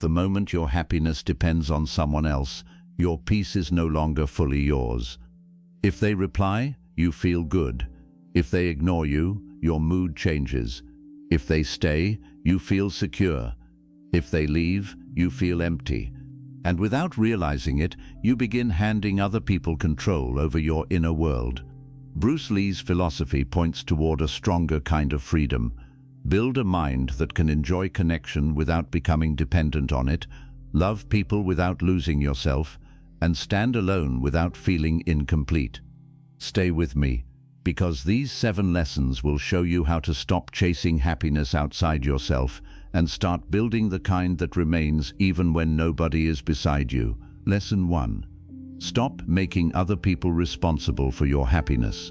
The moment your happiness depends on someone else, your peace is no longer fully yours. If they reply, you feel good. If they ignore you, your mood changes. If they stay, you feel secure. If they leave, you feel empty. And without realizing it, you begin handing other people control over your inner world. Bruce Lee's philosophy points toward a stronger kind of freedom. Build a mind that can enjoy connection without becoming dependent on it, love people without losing yourself, and stand alone without feeling incomplete. Stay with me, because these 7 lessons will show you how to stop chasing happiness outside yourself and start building the kind that remains even when nobody is beside you. Lesson 1. Stop making other people responsible for your happiness.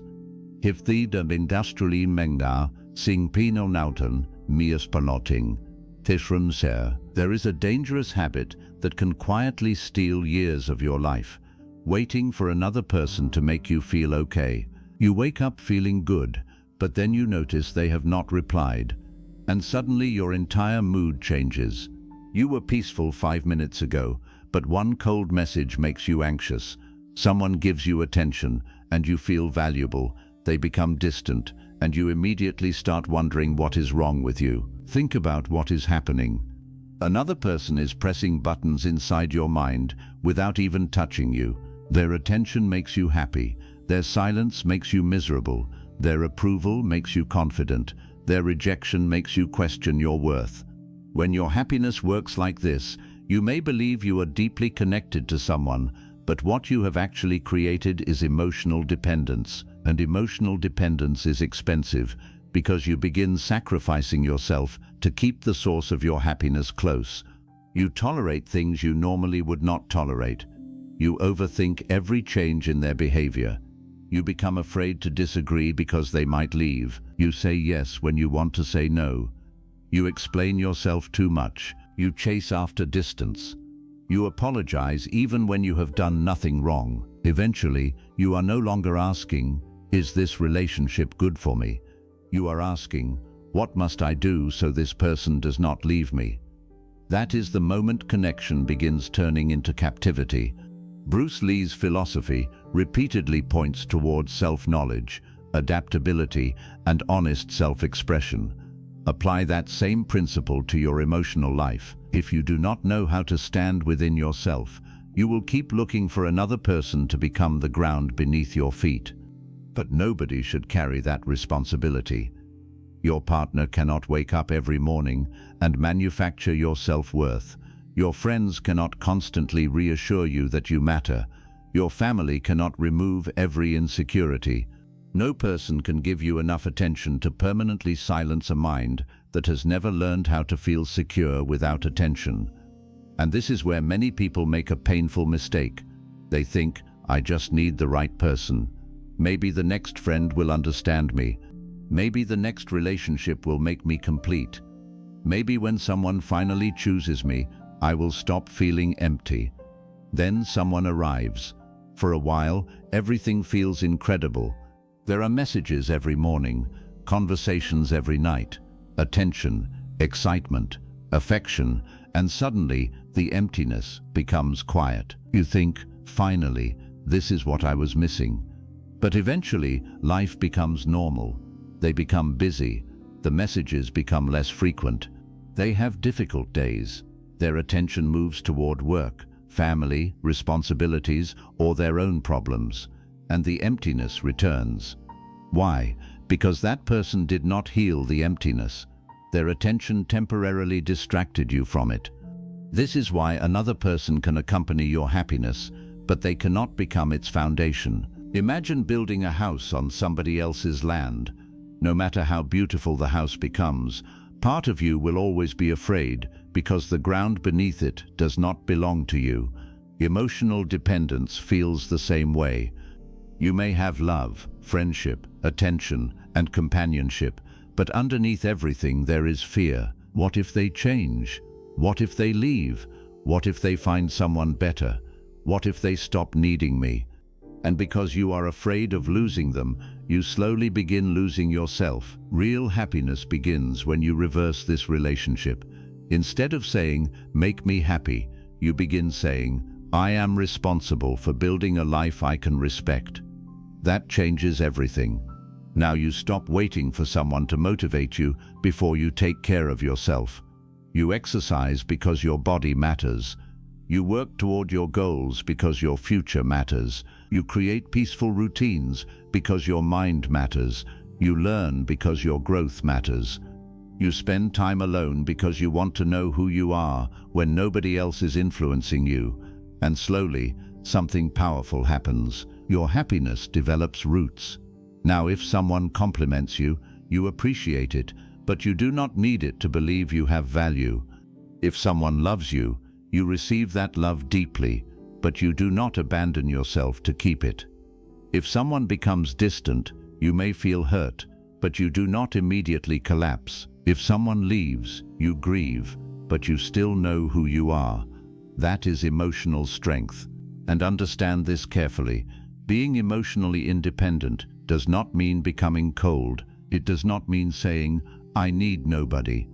Hifthi de industrially mengda, sing pino nautan, mias paloting, tishran ser. There is a dangerous habit that can quietly steal years of your life, waiting for another person to make you feel okay. You wake up feeling good, but then you notice they have not replied, and suddenly your entire mood changes. You were peaceful 5 minutes ago, but one cold message makes you anxious. Someone gives you attention, and you feel valuable. They become distant, and you immediately start wondering what is wrong with you. Think about what is happening. Another person is pressing buttons inside your mind without even touching you. Their attention makes you happy. Their silence makes you miserable. Their approval makes you confident. Their rejection makes you question your worth. When your happiness works like this, you may believe you are deeply connected to someone, but what you have actually created is emotional dependence. And emotional dependence is expensive because you begin sacrificing yourself to keep the source of your happiness close. You tolerate things you normally would not tolerate. You overthink every change in their behavior. You become afraid to disagree because they might leave. You say yes when you want to say no. You explain yourself too much. You chase after distance. You apologize even when you have done nothing wrong. Eventually, you are no longer asking, "Is this relationship good for me?" You are asking, "What must I do so this person does not leave me?" That is the moment connection begins turning into captivity. Bruce Lee's philosophy repeatedly points towards self-knowledge, adaptability, and honest self-expression. Apply that same principle to your emotional life. If you do not know how to stand within yourself, you will keep looking for another person to become the ground beneath your feet. But nobody should carry that responsibility. Your partner cannot wake up every morning and manufacture your self-worth. Your friends cannot constantly reassure you that you matter. Your family cannot remove every insecurity. No person can give you enough attention to permanently silence a mind that has never learned how to feel secure without attention. And this is where many people make a painful mistake. They think, "I just need the right person. Maybe the next friend will understand me. Maybe the next relationship will make me complete. Maybe when someone finally chooses me, I will stop feeling empty." Then someone arrives. For a while, everything feels incredible. There are messages every morning, conversations every night, attention, excitement, affection, and suddenly the emptiness becomes quiet. You think, "Finally, this is what I was missing." But eventually, life becomes normal. They become busy. The messages become less frequent. They have difficult days. Their attention moves toward work, family, responsibilities, or their own problems, and the emptiness returns. Why? Because that person did not heal the emptiness. Their attention temporarily distracted you from it. This is why another person can accompany your happiness, but they cannot become its foundation. Imagine building a house on somebody else's land. No matter how beautiful the house becomes, part of you will always be afraid because the ground beneath it does not belong to you. Emotional dependence feels the same way. You may have love, friendship, attention, and companionship, but underneath everything there is fear. What if they change? What if they leave? What if they find someone better? What if they stop needing me? And because you are afraid of losing them, you slowly begin losing yourself. Real happiness begins when you reverse this relationship. Instead of saying, "Make me happy," you begin saying, "I am responsible for building a life I can respect." That changes everything. Now you stop waiting for someone to motivate you before you take care of yourself. You exercise because your body matters. You work toward your goals because your future matters. You create peaceful routines because your mind matters. You learn because your growth matters. You spend time alone because you want to know who you are when nobody else is influencing you. And slowly, something powerful happens. Your happiness develops roots. Now, if someone compliments you, you appreciate it, but you do not need it to believe you have value. If someone loves you, you receive that love deeply, but you do not abandon yourself to keep it. If someone becomes distant, you may feel hurt, but you do not immediately collapse. If someone leaves, you grieve, but you still know who you are. That is emotional strength. And understand this carefully. Being emotionally independent does not mean becoming cold. It does not mean saying, "I need nobody."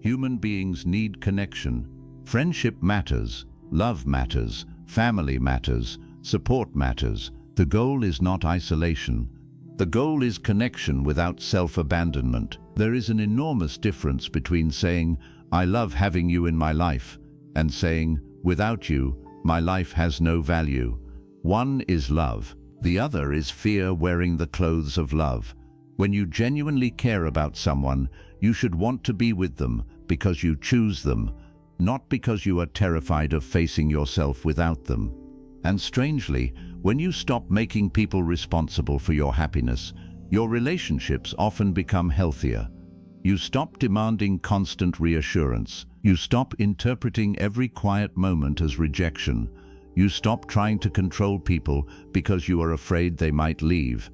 Human beings need connection. Friendship matters, love matters, family matters, support matters. The goal is not isolation. The goal is connection without self-abandonment. There is an enormous difference between saying, "I love having you in my life," and saying, "Without you, my life has no value." One is love. The other is fear wearing the clothes of love. When you genuinely care about someone, you should want to be with them because you choose them, not because you are terrified of facing yourself without them. And strangely, when you stop making people responsible for your happiness, your relationships often become healthier. You stop demanding constant reassurance. You stop interpreting every quiet moment as rejection. You stop trying to control people because you are afraid they might leave.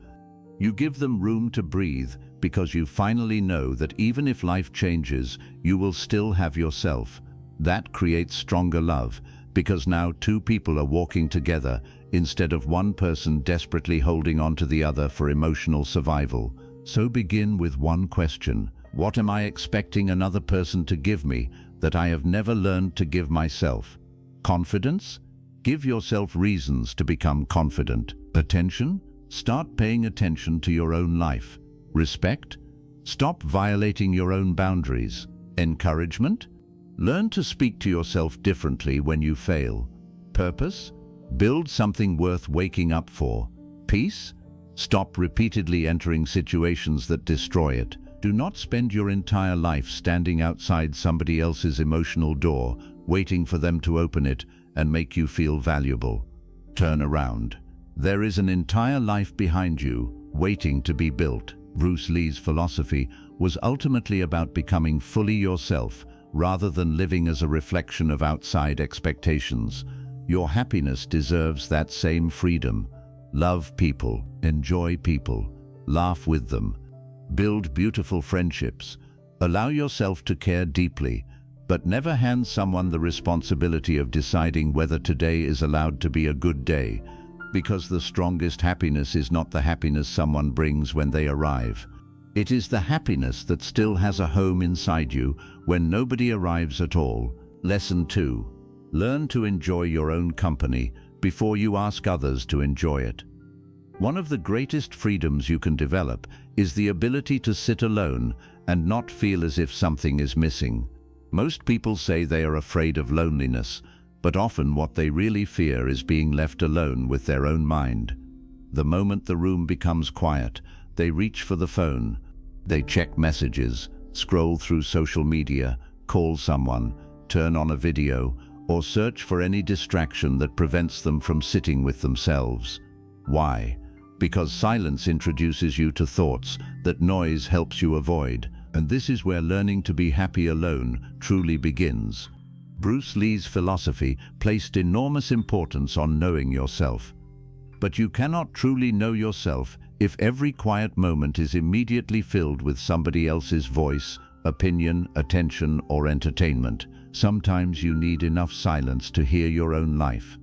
You give them room to breathe because you finally know that even if life changes, you will still have yourself. That creates stronger love because now two people are walking together instead of one person desperately holding on to the other for emotional survival. So begin with one question. What am I expecting another person to give me that I have never learned to give myself? Confidence? Give yourself reasons to become confident. Attention? Start paying attention to your own life. Respect? Stop violating your own boundaries. Encouragement? Learn to speak to yourself differently when you fail. Purpose? Build something worth waking up for. Peace? Stop repeatedly entering situations that destroy it. Do not spend your entire life standing outside somebody else's emotional door, waiting for them to open it and make you feel valuable. Turn around. There is an entire life behind you, waiting to be built. Bruce Lee's philosophy was ultimately about becoming fully yourself, rather than living as a reflection of outside expectations. Your happiness deserves that same freedom. Love people, enjoy people, laugh with them, build beautiful friendships. Allow yourself to care deeply, but never hand someone the responsibility of deciding whether today is allowed to be a good day, because the strongest happiness is not the happiness someone brings when they arrive. It is the happiness that still has a home inside you when nobody arrives at all. Lesson 2. Learn to enjoy your own company before you ask others to enjoy it. One of the greatest freedoms you can develop is the ability to sit alone and not feel as if something is missing. Most people say they are afraid of loneliness, but often what they really fear is being left alone with their own mind. The moment the room becomes quiet, they reach for the phone. They check messages, scroll through social media, call someone, turn on a video, or search for any distraction that prevents them from sitting with themselves. Why? Because silence introduces you to thoughts that noise helps you avoid, and this is where learning to be happy alone truly begins. Bruce Lee's philosophy placed enormous importance on knowing yourself. But you cannot truly know yourself if every quiet moment is immediately filled with somebody else's voice, opinion, attention, or entertainment. Sometimes you need enough silence to hear your own life.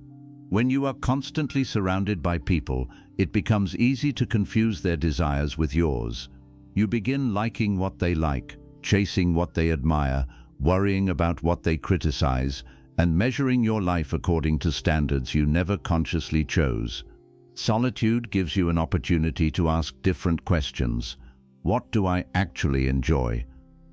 When you are constantly surrounded by people, it becomes easy to confuse their desires with yours. You begin liking what they like, chasing what they admire, worrying about what they criticize, and measuring your life according to standards you never consciously chose. Solitude gives you an opportunity to ask different questions. What do I actually enjoy?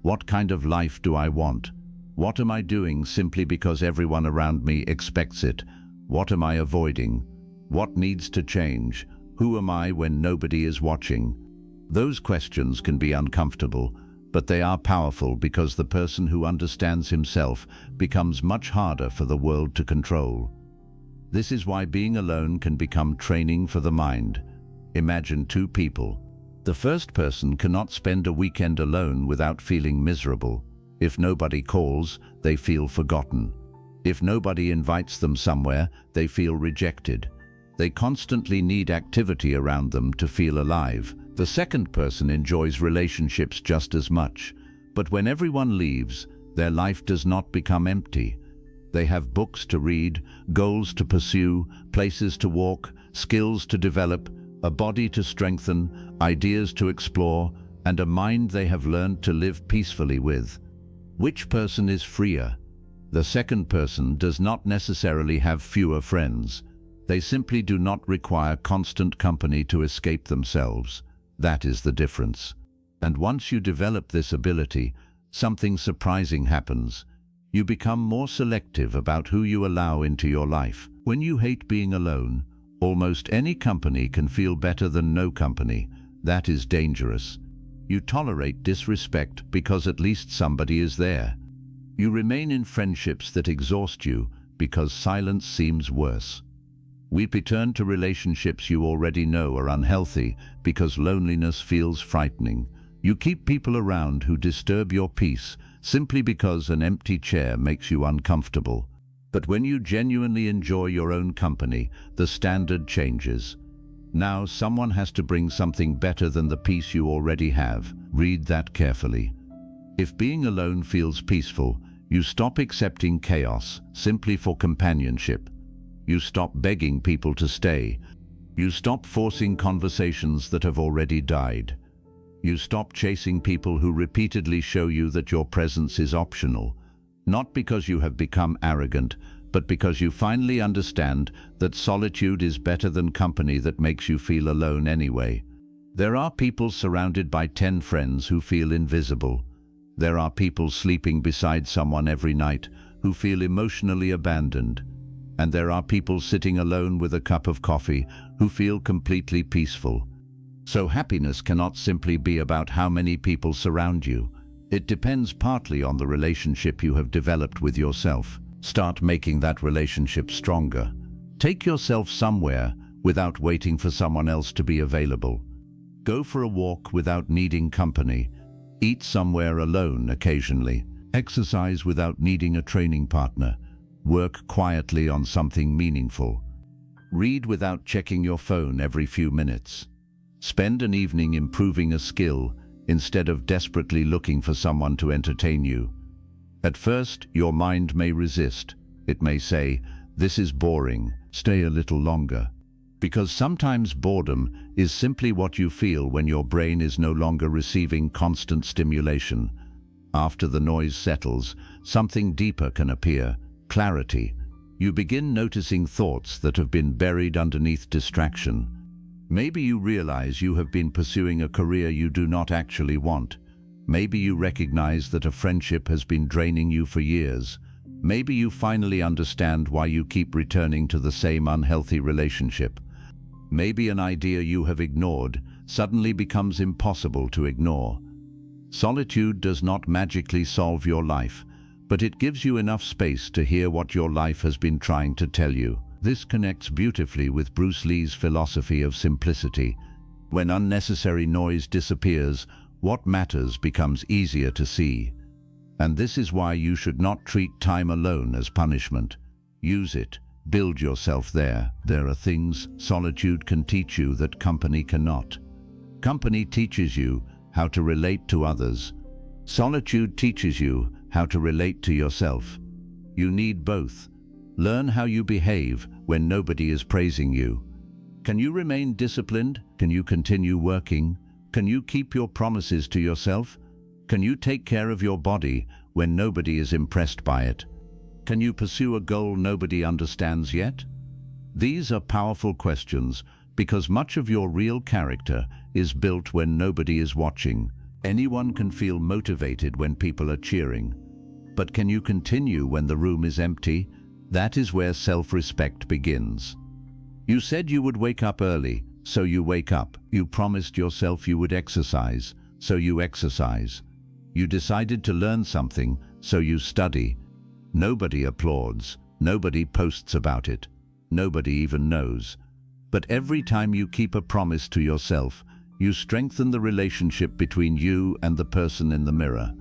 What kind of life do I want? What am I doing simply because everyone around me expects it? What am I avoiding? What needs to change? Who am I when nobody is watching? Those questions can be uncomfortable, but they are powerful because the person who understands himself becomes much harder for the world to control. This is why being alone can become training for the mind. Imagine two people. The first person cannot spend a weekend alone without feeling miserable. If nobody calls, they feel forgotten. If nobody invites them somewhere, they feel rejected. They constantly need activity around them to feel alive. The second person enjoys relationships just as much, but when everyone leaves, their life does not become empty. They have books to read, goals to pursue, places to walk, skills to develop, a body to strengthen, ideas to explore, and a mind they have learned to live peacefully with. Which person is freer? The second person does not necessarily have fewer friends. They simply do not require constant company to escape themselves. That is the difference. And once you develop this ability, something surprising happens. You become more selective about who you allow into your life. When you hate being alone, almost any company can feel better than no company. That is dangerous. You tolerate disrespect because at least somebody is there. You remain in friendships that exhaust you because silence seems worse. We return to relationships you already know are unhealthy because loneliness feels frightening. You keep people around who disturb your peace simply because an empty chair makes you uncomfortable. But when you genuinely enjoy your own company, the standard changes. Now someone has to bring something better than the peace you already have. Read that carefully. If being alone feels peaceful, you stop accepting chaos simply for companionship. You stop begging people to stay. You stop forcing conversations that have already died. You stop chasing people who repeatedly show you that your presence is optional, not because you have become arrogant, but because you finally understand that solitude is better than company that makes you feel alone anyway. There are people surrounded by 10 friends who feel invisible. There are people sleeping beside someone every night who feel emotionally abandoned. And there are people sitting alone with a cup of coffee who feel completely peaceful. So happiness cannot simply be about how many people surround you. It depends partly on the relationship you have developed with yourself. Start making that relationship stronger. Take yourself somewhere without waiting for someone else to be available. Go for a walk without needing company. Eat somewhere alone occasionally. Exercise without needing a training partner. Work quietly on something meaningful. Read without checking your phone every few minutes. Spend an evening improving a skill instead of desperately looking for someone to entertain you. At first, your mind may resist. It may say, "This is boring, stay a little longer." Because sometimes boredom is simply what you feel when your brain is no longer receiving constant stimulation. After the noise settles, something deeper can appear. Clarity. You begin noticing thoughts that have been buried underneath distraction. Maybe you realize you have been pursuing a career you do not actually want. Maybe you recognize that a friendship has been draining you for years. Maybe you finally understand why you keep returning to the same unhealthy relationship. Maybe an idea you have ignored suddenly becomes impossible to ignore. Solitude does not magically solve your life, but it gives you enough space to hear what your life has been trying to tell you. This connects beautifully with Bruce Lee's philosophy of simplicity. When unnecessary noise disappears, what matters becomes easier to see. And this is why you should not treat time alone as punishment. Use it. Build yourself there. There are things solitude can teach you that company cannot. Company teaches you how to relate to others. Solitude teaches you how to relate to yourself. You need both. Learn how you behave when nobody is praising you. Can you remain disciplined? Can you continue working? Can you keep your promises to yourself? Can you take care of your body when nobody is impressed by it? Can you pursue a goal nobody understands yet? These are powerful questions because much of your real character is built when nobody is watching. Anyone can feel motivated when people are cheering. But can you continue when the room is empty? That is where self-respect begins. You said you would wake up early, so you wake up. You promised yourself you would exercise, so you exercise. You decided to learn something, so you study. Nobody applauds, nobody posts about it, nobody even knows. But every time you keep a promise to yourself, you strengthen the relationship between you and the person in the mirror.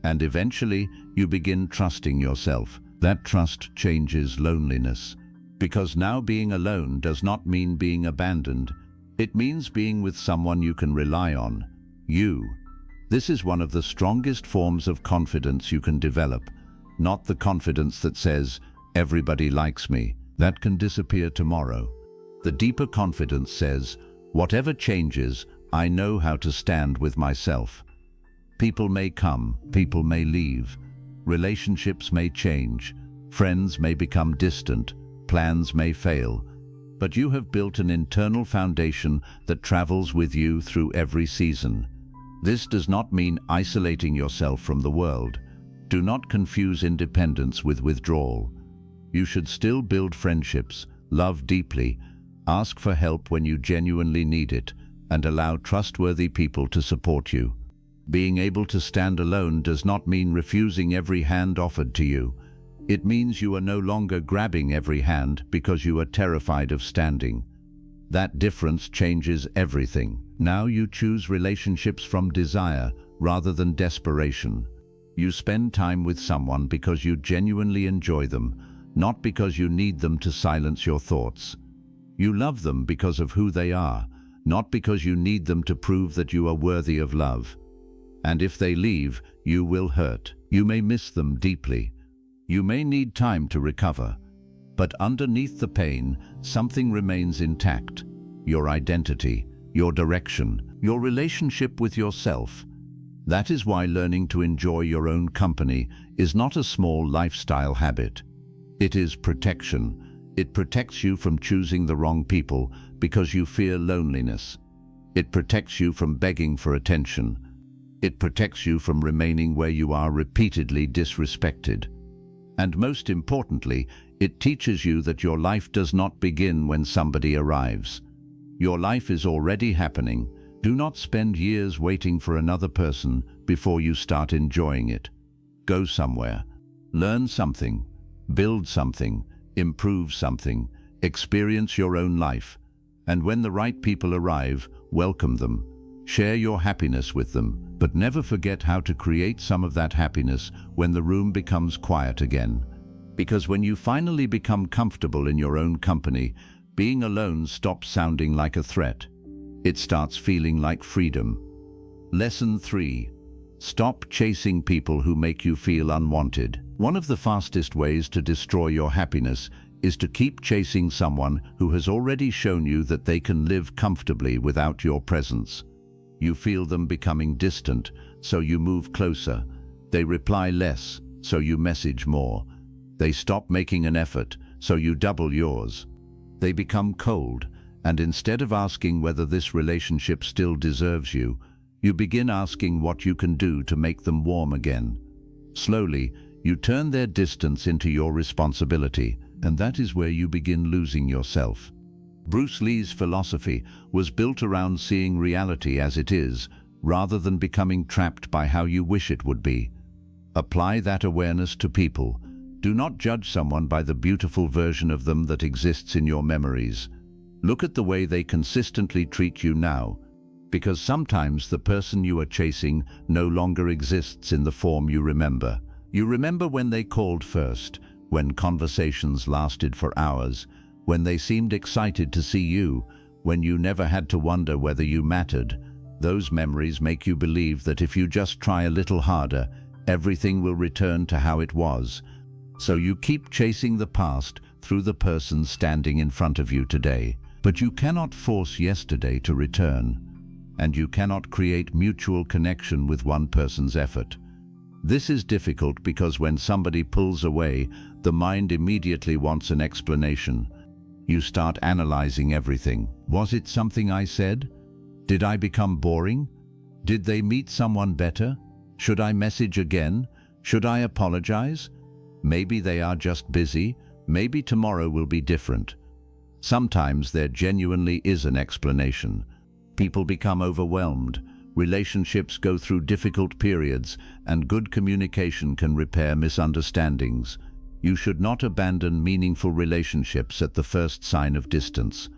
And eventually, you begin trusting yourself. That trust changes loneliness. Because now being alone does not mean being abandoned. It means being with someone you can rely on. You. This is one of the strongest forms of confidence you can develop. Not the confidence that says, everybody likes me. That can disappear tomorrow. The deeper confidence says, whatever changes, I know how to stand with myself. People may come, people may leave. Relationships may change. Friends may become distant. Plans may fail. But you have built an internal foundation that travels with you through every season. This does not mean isolating yourself from the world. Do not confuse independence with withdrawal. You should still build friendships, love deeply, ask for help when you genuinely need it, and allow trustworthy people to support you. Being able to stand alone does not mean refusing every hand offered to you. It means you are no longer grabbing every hand because you are terrified of standing. That difference changes everything. Now you choose relationships from desire rather than desperation. You spend time with someone because you genuinely enjoy them, not because you need them to silence your thoughts. You love them because of who they are, not because you need them to prove that you are worthy of love. And if they leave, you will hurt. You may miss them deeply. You may need time to recover. But underneath the pain, something remains intact. Your identity, your direction, your relationship with yourself. That is why learning to enjoy your own company is not a small lifestyle habit. It is protection. It protects you from choosing the wrong people because you fear loneliness. It protects you from begging for attention. It protects you from remaining where you are repeatedly disrespected. And most importantly, it teaches you that your life does not begin when somebody arrives. Your life is already happening. Do not spend years waiting for another person before you start enjoying it. Go somewhere. Learn something. Build something. Improve something. Experience your own life. And when the right people arrive, welcome them. Share your happiness with them, but never forget how to create some of that happiness when the room becomes quiet again. Because when you finally become comfortable in your own company, being alone stops sounding like a threat. It starts feeling like freedom. Lesson 3. Stop chasing people who make you feel unwanted. One of the fastest ways to destroy your happiness is to keep chasing someone who has already shown you that they can live comfortably without your presence. You feel them becoming distant, so you move closer. They reply less, so you message more. They stop making an effort, so you double yours. They become cold, and instead of asking whether this relationship still deserves you, you begin asking what you can do to make them warm again. Slowly, you turn their distance into your responsibility, and that is where you begin losing yourself. Bruce Lee's philosophy was built around seeing reality as it is, rather than becoming trapped by how you wish it would be. Apply that awareness to people. Do not judge someone by the beautiful version of them that exists in your memories. Look at the way they consistently treat you now, because sometimes the person you are chasing no longer exists in the form you remember. You remember when they called first, when conversations lasted for hours, when they seemed excited to see you, when you never had to wonder whether you mattered. Those memories make you believe that if you just try a little harder, everything will return to how it was. So you keep chasing the past through the person standing in front of you today. But you cannot force yesterday to return, and you cannot create mutual connection with one person's effort. This is difficult because when somebody pulls away, the mind immediately wants an explanation. You start analyzing everything. Was it something I said? Did I become boring? Did they meet someone better? Should I message again? Should I apologize? Maybe they are just busy. Maybe tomorrow will be different. Sometimes there genuinely is an explanation. People become overwhelmed. Relationships go through difficult periods, and good communication can repair misunderstandings. You should not abandon meaningful relationships at the first sign of distance.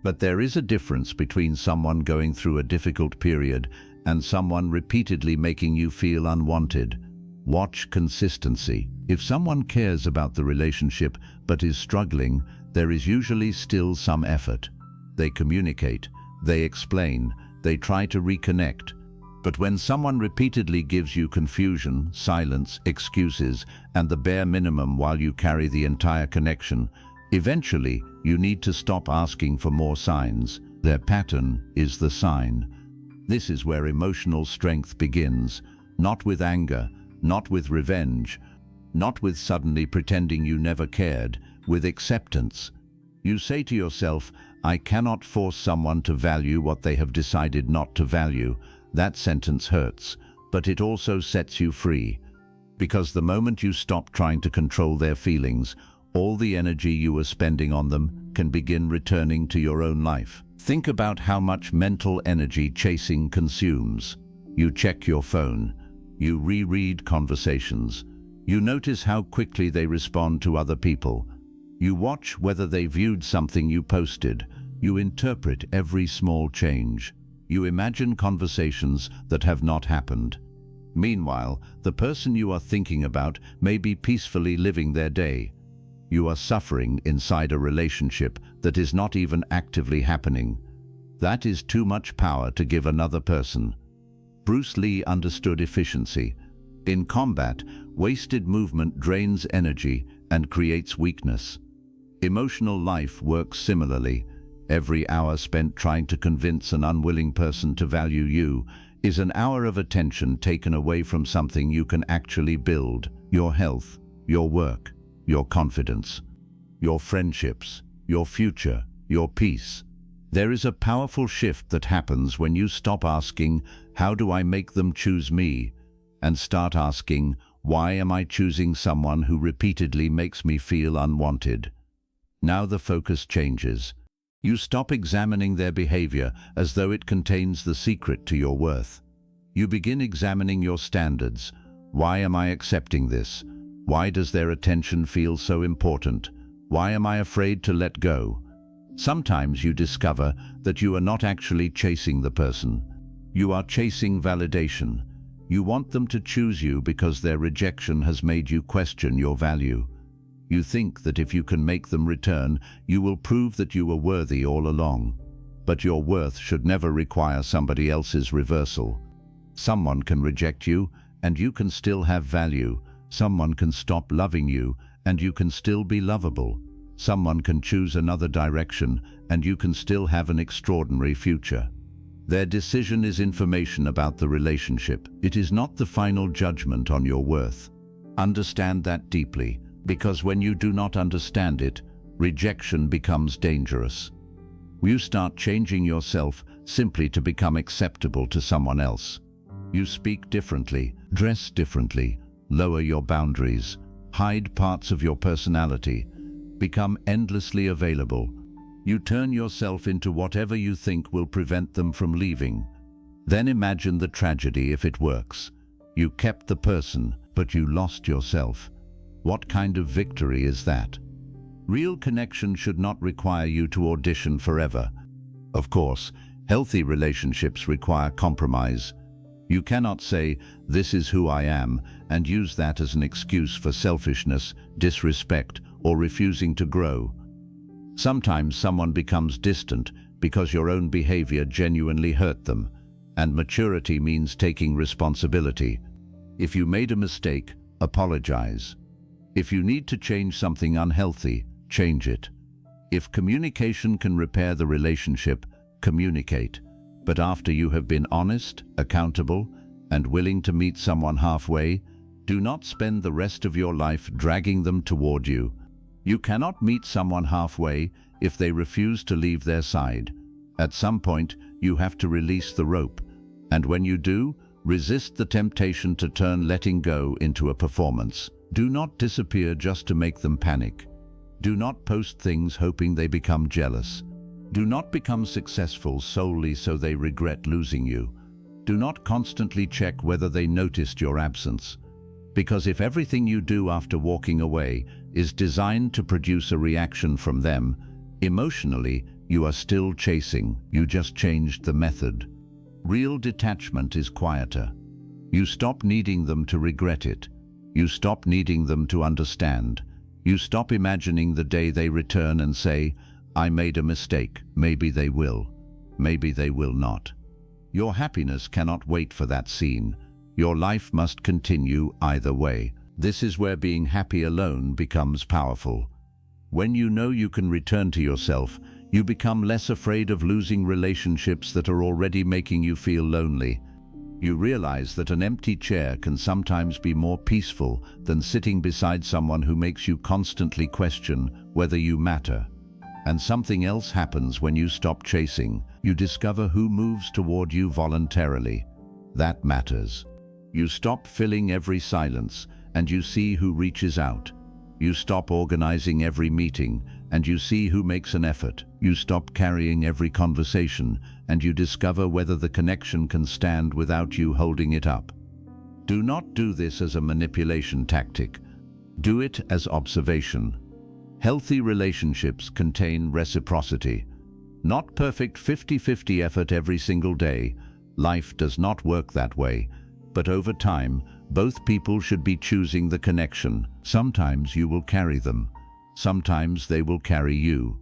But there is a difference between someone going through a difficult period and someone repeatedly making you feel unwanted. Watch consistency. If someone cares about the relationship but is struggling, there is usually still some effort. They communicate, they explain, they try to reconnect. But when someone repeatedly gives you confusion, silence, excuses, and the bare minimum while you carry the entire connection, eventually you need to stop asking for more signs. Their pattern is the sign. This is where emotional strength begins, not with anger, not with revenge, not with suddenly pretending you never cared, with acceptance. You say to yourself, I cannot force someone to value what they have decided not to value. That sentence hurts, but it also sets you free. Because the moment you stop trying to control their feelings, all the energy you were spending on them can begin returning to your own life. Think about how much mental energy chasing consumes. You check your phone. You reread conversations. You notice how quickly they respond to other people. You watch whether they viewed something you posted. You interpret every small change. You imagine conversations that have not happened. Meanwhile, the person you are thinking about may be peacefully living their day. You are suffering inside a relationship that is not even actively happening. That is too much power to give another person. Bruce Lee understood efficiency. In combat, wasted movement drains energy and creates weakness. Emotional life works similarly. Every hour spent trying to convince an unwilling person to value you is an hour of attention taken away from something you can actually build: your health, your work, your confidence, your friendships, your future, your peace. There is a powerful shift that happens when you stop asking, how do I make them choose me? And start asking, why am I choosing someone who repeatedly makes me feel unwanted? Now the focus changes. You stop examining their behavior as though it contains the secret to your worth. You begin examining your standards. Why am I accepting this? Why does their attention feel so important? Why am I afraid to let go? Sometimes you discover that you are not actually chasing the person. You are chasing validation. You want them to choose you because their rejection has made you question your value. You think that if you can make them return, you will prove that you were worthy all along. But your worth should never require somebody else's reversal. Someone can reject you, and you can still have value. Someone can stop loving you, and you can still be lovable. Someone can choose another direction, and you can still have an extraordinary future. Their decision is information about the relationship. It is not the final judgment on your worth. Understand that deeply, because when you do not understand it, rejection becomes dangerous. You start changing yourself simply to become acceptable to someone else. You speak differently, dress differently, lower your boundaries, hide parts of your personality, become endlessly available. You turn yourself into whatever you think will prevent them from leaving. Then imagine the tragedy if it works. You kept the person, but you lost yourself. What kind of victory is that? Real connection should not require you to audition forever. Of course, healthy relationships require compromise. You cannot say, "This is who I am," and use that as an excuse for selfishness, disrespect, or refusing to grow. Sometimes someone becomes distant because your own behavior genuinely hurt them, and maturity means taking responsibility. If you made a mistake, apologize. If you need to change something unhealthy, change it. If communication can repair the relationship, communicate. But after you have been honest, accountable, and willing to meet someone halfway, Do not spend the rest of your life dragging them toward you. You cannot meet someone halfway if they refuse to leave their side. At some point, you have to release the rope. And when you do, resist the temptation to turn letting go into a performance. Do not disappear just to make them panic. Do not post things hoping they become jealous. Do not become successful solely so they regret losing you. Do not constantly check whether they noticed your absence. Because if everything you do after walking away is designed to produce a reaction from them, emotionally, you are still chasing. You just changed the method. Real detachment is quieter. You stop needing them to regret it. You stop needing them to understand. You stop imagining the day they return and say, "I made a mistake. Maybe they will. Maybe they will not." Your happiness cannot wait for that scene. Your life must continue either way. This is where being happy alone becomes powerful. When you know you can return to yourself, you become less afraid of losing relationships that are already making you feel lonely. You realize that an empty chair can sometimes be more peaceful than sitting beside someone who makes you constantly question whether you matter. And something else happens when you stop chasing. You discover who moves toward you voluntarily. That matters. You stop filling every silence, and you see who reaches out. You stop organizing every meeting, and you see who makes an effort. You stop carrying every conversation, and you discover whether the connection can stand without you holding it up. Do not do this as a manipulation tactic. Do it as observation. Healthy relationships contain reciprocity. Not perfect 50-50 effort every single day. Life does not work that way. But over time, both people should be choosing the connection. Sometimes you will carry them. Sometimes they will carry you.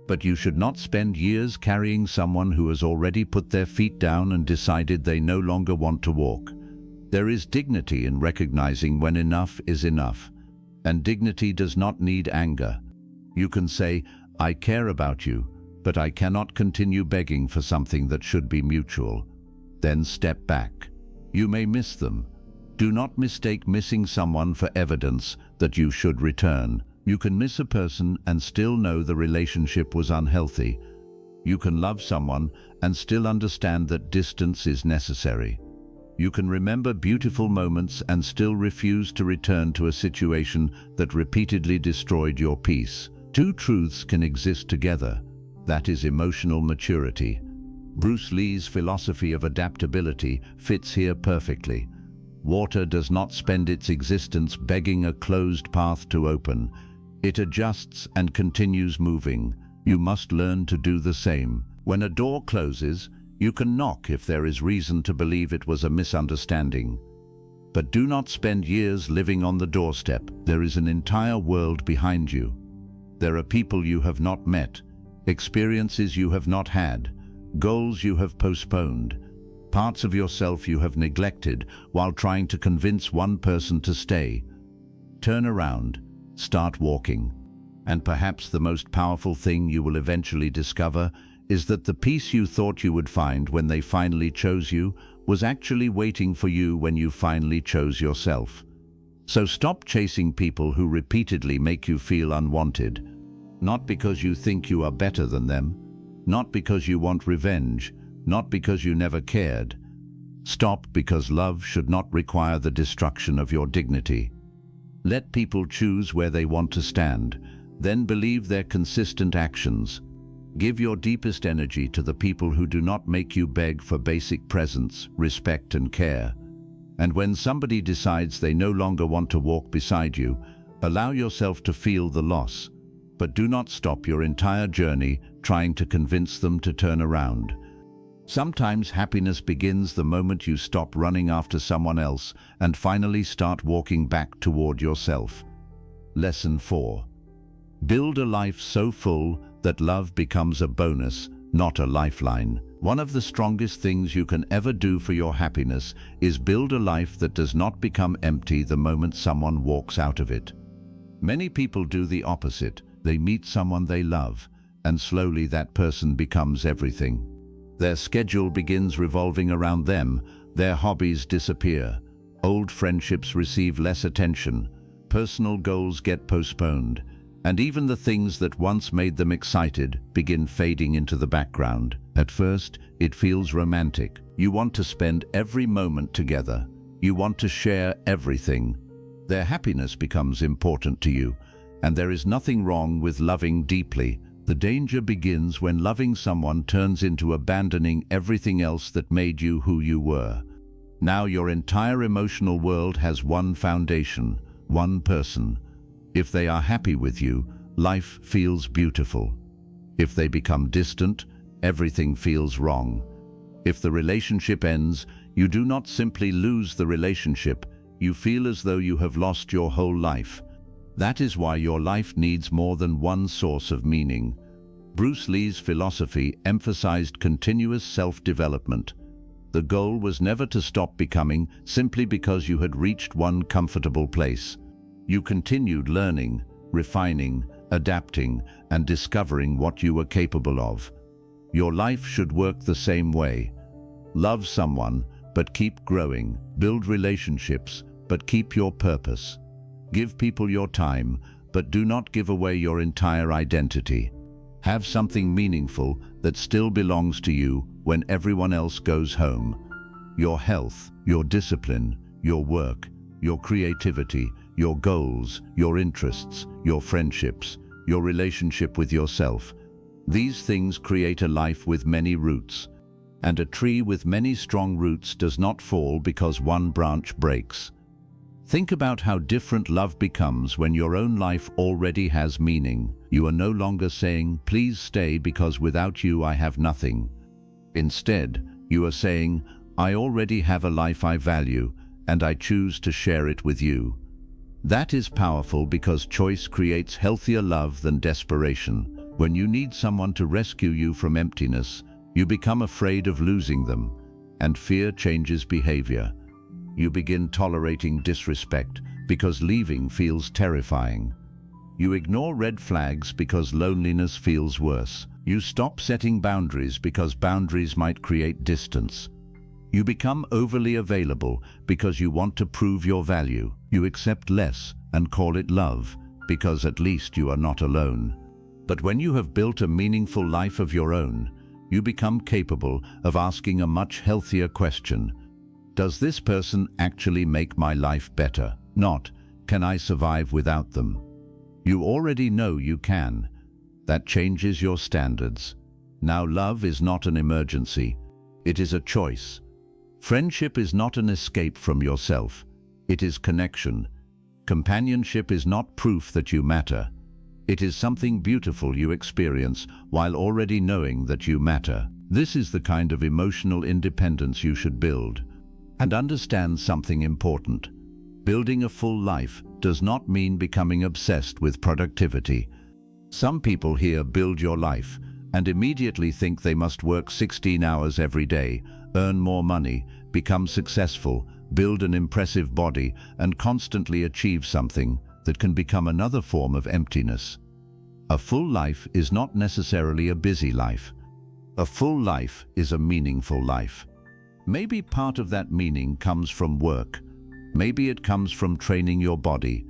But you should not spend years carrying someone who has already put their feet down and decided they no longer want to walk. There is dignity in recognizing when enough is enough. And dignity does not need anger. You can say, "I care about you, but I cannot continue begging for something that should be mutual." Then step back. You may miss them. Do not mistake missing someone for evidence that you should return. You can miss a person and still know the relationship was unhealthy. You can love someone and still understand that distance is necessary. You can remember beautiful moments and still refuse to return to a situation that repeatedly destroyed your peace. Two truths can exist together. That is emotional maturity. Bruce Lee's philosophy of adaptability fits here perfectly. Water does not spend its existence begging a closed path to open. It adjusts and continues moving. You must learn to do the same. When a door closes, you can knock if there is reason to believe it was a misunderstanding. But do not spend years living on the doorstep. There is an entire world behind you. There are people you have not met, experiences you have not had, goals you have postponed, parts of yourself you have neglected while trying to convince one person to stay. Turn around, start walking. And perhaps the most powerful thing you will eventually discover is that the peace you thought you would find when they finally chose you was actually waiting for you when you finally chose yourself. So stop chasing people who repeatedly make you feel unwanted, not because you think you are better than them, not because you want revenge, not because you never cared. Stop because love should not require the destruction of your dignity. Let people choose where they want to stand, then believe their consistent actions. Give your deepest energy to the people who do not make you beg for basic presence, respect, and care. And when somebody decides they no longer want to walk beside you, allow yourself to feel the loss, but do not stop your entire journey trying to convince them to turn around. Sometimes happiness begins the moment you stop running after someone else and finally start walking back toward yourself. Lesson 4. Build a life so full that love becomes a bonus, not a lifeline. One of the strongest things you can ever do for your happiness is build a life that does not become empty the moment someone walks out of it. Many people do the opposite. They meet someone they love, and slowly that person becomes everything. Their schedule begins revolving around them, their hobbies disappear, Old friendships receive less attention, personal goals get postponed, and even the things that once made them excited begin fading into the background. At first, it feels romantic. You want to spend every moment together. You want to share everything. Their happiness becomes important to you, and there is nothing wrong with loving deeply. The danger begins when loving someone turns into abandoning everything else that made you who you were. Now your entire emotional world has one foundation, one person. If they are happy with you, life feels beautiful. If they become distant, everything feels wrong. If the relationship ends, you do not simply lose the relationship, you feel as though you have lost your whole life. That is why your life needs more than one source of meaning. Bruce Lee's philosophy emphasized continuous self-development. The goal was never to stop becoming simply because you had reached one comfortable place. You continued learning, refining, adapting, and discovering what you were capable of. Your life should work the same way. Love someone, but keep growing. Build relationships, but keep your purpose. Give people your time, but do not give away your entire identity. Have something meaningful that still belongs to you when everyone else goes home. Your health, your discipline, your work, your creativity, your goals, your interests, your friendships, your relationship with yourself. These things create a life with many roots. And a tree with many strong roots does not fall because one branch breaks. Think about how different love becomes when your own life already has meaning. You are no longer saying, "Please stay because without you I have nothing." Instead, you are saying, "I already have a life I value, and I choose to share it with you." That is powerful because choice creates healthier love than desperation. When you need someone to rescue you from emptiness, you become afraid of losing them, and fear changes behavior. You begin tolerating disrespect because leaving feels terrifying. You ignore red flags because loneliness feels worse. You stop setting boundaries because boundaries might create distance. You become overly available because you want to prove your value. You accept less and call it love because at least you are not alone. But when you have built a meaningful life of your own, you become capable of asking a much healthier question. Does this person actually make my life better? Not, can I survive without them? You already know you can. That changes your standards. Now love is not an emergency. It is a choice. Friendship is not an escape from yourself. It is connection. Companionship is not proof that you matter. It is something beautiful you experience while already knowing that you matter. This is the kind of emotional independence you should build. And understand something important. Building a full life does not mean becoming obsessed with productivity. Some people hear "build your life" and immediately think they must work 16 hours every day, earn more money, become successful, build an impressive body, and constantly achieve something that can become another form of emptiness. A full life is not necessarily a busy life. A full life is a meaningful life. Maybe part of that meaning comes from work. Maybe it comes from training your body.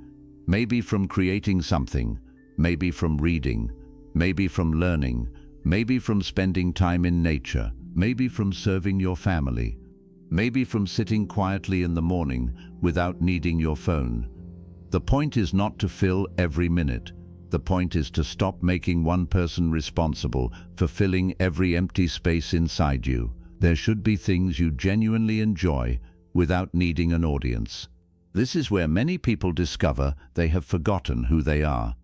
Maybe from creating something. Maybe from reading. Maybe from learning. Maybe from spending time in nature. Maybe from serving your family. Maybe from sitting quietly in the morning without needing your phone. The point is not to fill every minute. The point is to stop making one person responsible for filling every empty space inside you. There should be things you genuinely enjoy without needing an audience. This is where many people discover they have forgotten who they are.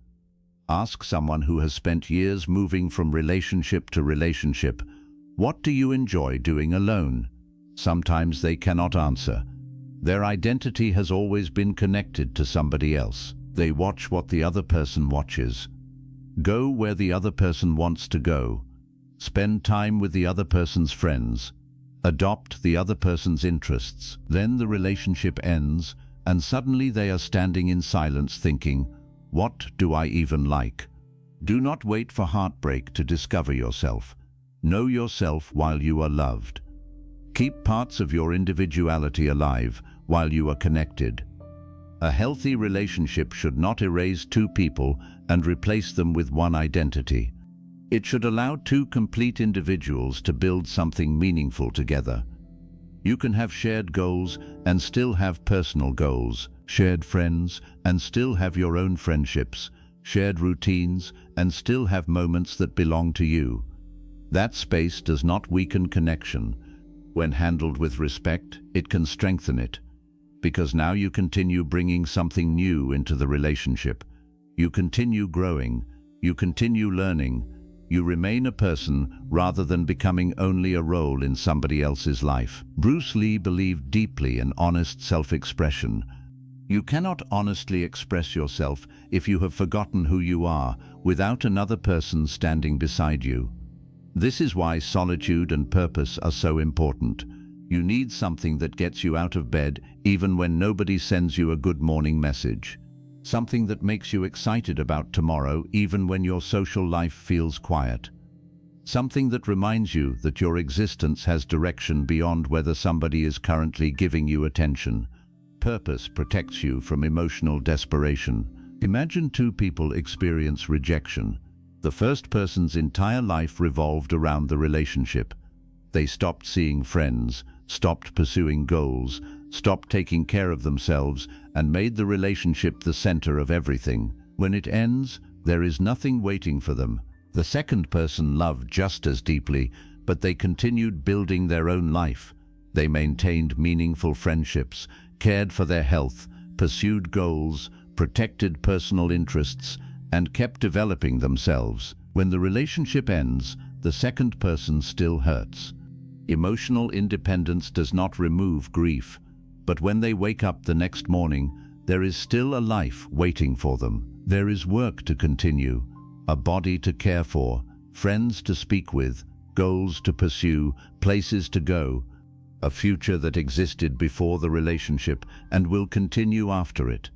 Ask someone who has spent years moving from relationship to relationship, "What do you enjoy doing alone?" Sometimes they cannot answer. Their identity has always been connected to somebody else. They watch what the other person watches. Go where the other person wants to go. Spend time with the other person's friends. Adopt the other person's interests. Then the relationship ends, and suddenly they are standing in silence thinking, "What do I even like?" Do not wait for heartbreak to discover yourself. Know yourself while you are loved. Keep parts of your individuality alive while you are connected. A healthy relationship should not erase two people and replace them with one identity. It should allow two complete individuals to build something meaningful together. You can have shared goals and still have personal goals, shared friends and still have your own friendships, shared routines and still have moments that belong to you. That space does not weaken connection. When handled with respect, it can strengthen it. Because now you continue bringing something new into the relationship. You continue growing, you continue learning, you remain a person rather than becoming only a role in somebody else's life. Bruce Lee believed deeply in honest self-expression. You cannot honestly express yourself if you have forgotten who you are without another person standing beside you. This is why solitude and purpose are so important. You need something that gets you out of bed even when nobody sends you a good morning message. Something that makes you excited about tomorrow even when your social life feels quiet. Something that reminds you that your existence has direction beyond whether somebody is currently giving you attention. Purpose protects you from emotional desperation. Imagine two people experience rejection. The first person's entire life revolved around the relationship. They stopped seeing friends, stopped pursuing goals, stopped taking care of themselves, and made the relationship the center of everything. When it ends, there is nothing waiting for them. The second person loved just as deeply, but they continued building their own life. They maintained meaningful friendships, cared for their health, pursued goals, protected personal interests, and kept developing themselves. When the relationship ends, the second person still hurts. Emotional independence does not remove grief, but when they wake up the next morning, there is still a life waiting for them. There is work to continue, a body to care for, friends to speak with, goals to pursue, places to go, a future that existed before the relationship and will continue after it.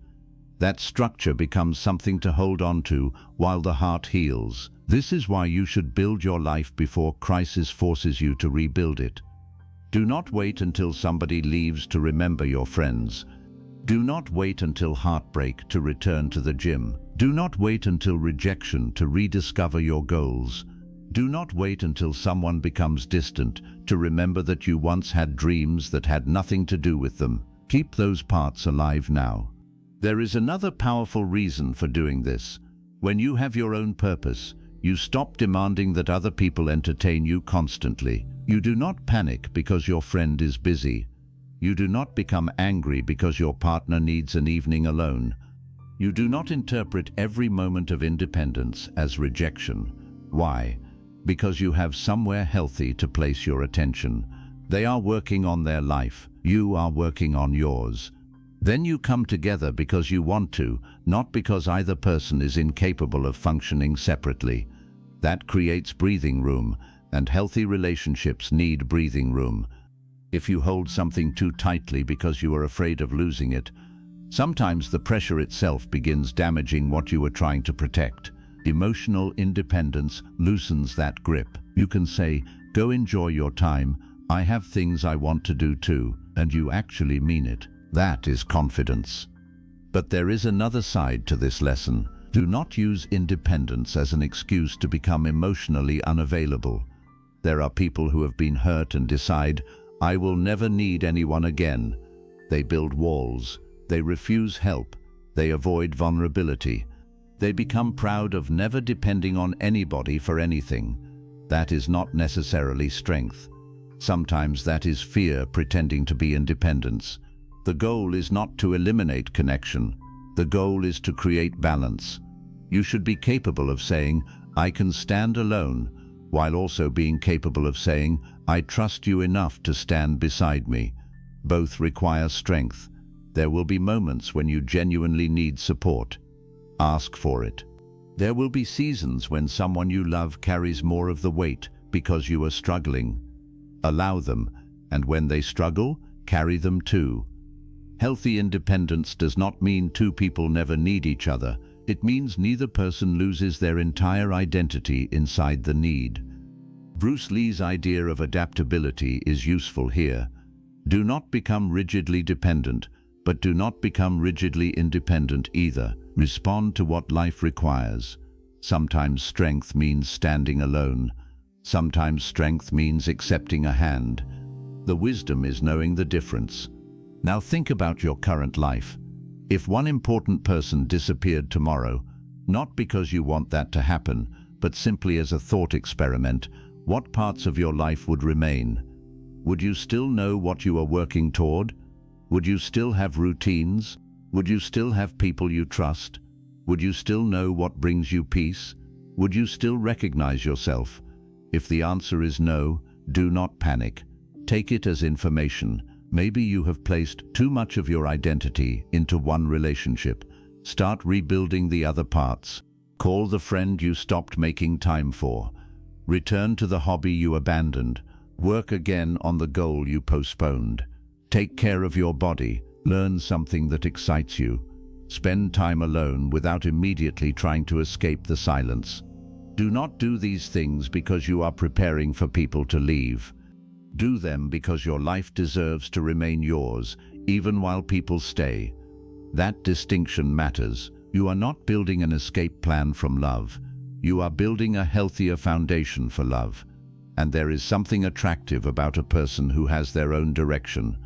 That structure becomes something to hold on to while the heart heals. This is why you should build your life before crisis forces you to rebuild it. Do not wait until somebody leaves to remember your friends. Do not wait until heartbreak to return to the gym. Do not wait until rejection to rediscover your goals. Do not wait until someone becomes distant to remember that you once had dreams that had nothing to do with them. Keep those parts alive now. There is another powerful reason for doing this. When you have your own purpose, you stop demanding that other people entertain you constantly. You do not panic because your friend is busy. You do not become angry because your partner needs an evening alone. You do not interpret every moment of independence as rejection. Why? Because you have somewhere healthy to place your attention. They are working on their life. You are working on yours. Then you come together because you want to, not because either person is incapable of functioning separately. That creates breathing room, and healthy relationships need breathing room. If you hold something too tightly because you are afraid of losing it, sometimes the pressure itself begins damaging what you are trying to protect. Emotional independence loosens that grip. You can say, "Go enjoy your time, I have things I want to do too," and you actually mean it. That is confidence. But there is another side to this lesson. Do not use independence as an excuse to become emotionally unavailable. There are people who have been hurt and decide, "I will never need anyone again." They build walls, they refuse help, they avoid vulnerability. They become proud of never depending on anybody for anything. That is not necessarily strength. Sometimes that is fear pretending to be independence. The goal is not to eliminate connection. The goal is to create balance. You should be capable of saying, "I can stand alone," while also being capable of saying, "I trust you enough to stand beside me." Both require strength. There will be moments when you genuinely need support. Ask for it. There will be seasons when someone you love carries more of the weight because you are struggling. Allow them, and when they struggle, carry them too. Healthy independence does not mean two people never need each other. It means neither person loses their entire identity inside the need. Bruce Lee's idea of adaptability is useful here. Do not become rigidly dependent, but do not become rigidly independent either. Respond to what life requires. Sometimes strength means standing alone. Sometimes strength means accepting a hand. The wisdom is knowing the difference. Now think about your current life. If one important person disappeared tomorrow, not because you want that to happen, but simply as a thought experiment, what parts of your life would remain? Would you still know what you are working toward? Would you still have routines? Would you still have people you trust? Would you still know what brings you peace? Would you still recognize yourself? If the answer is no, do not panic. Take it as information. Maybe you have placed too much of your identity into one relationship. Start rebuilding the other parts. Call the friend you stopped making time for. Return to the hobby you abandoned. Work again on the goal you postponed. Take care of your body. Learn something that excites you. Spend time alone without immediately trying to escape the silence. Do not do these things because you are preparing for people to leave. Do them because your life deserves to remain yours, even while people stay. That distinction matters. You are not building an escape plan from love. You are building a healthier foundation for love. And there is something attractive about a person who has their own direction.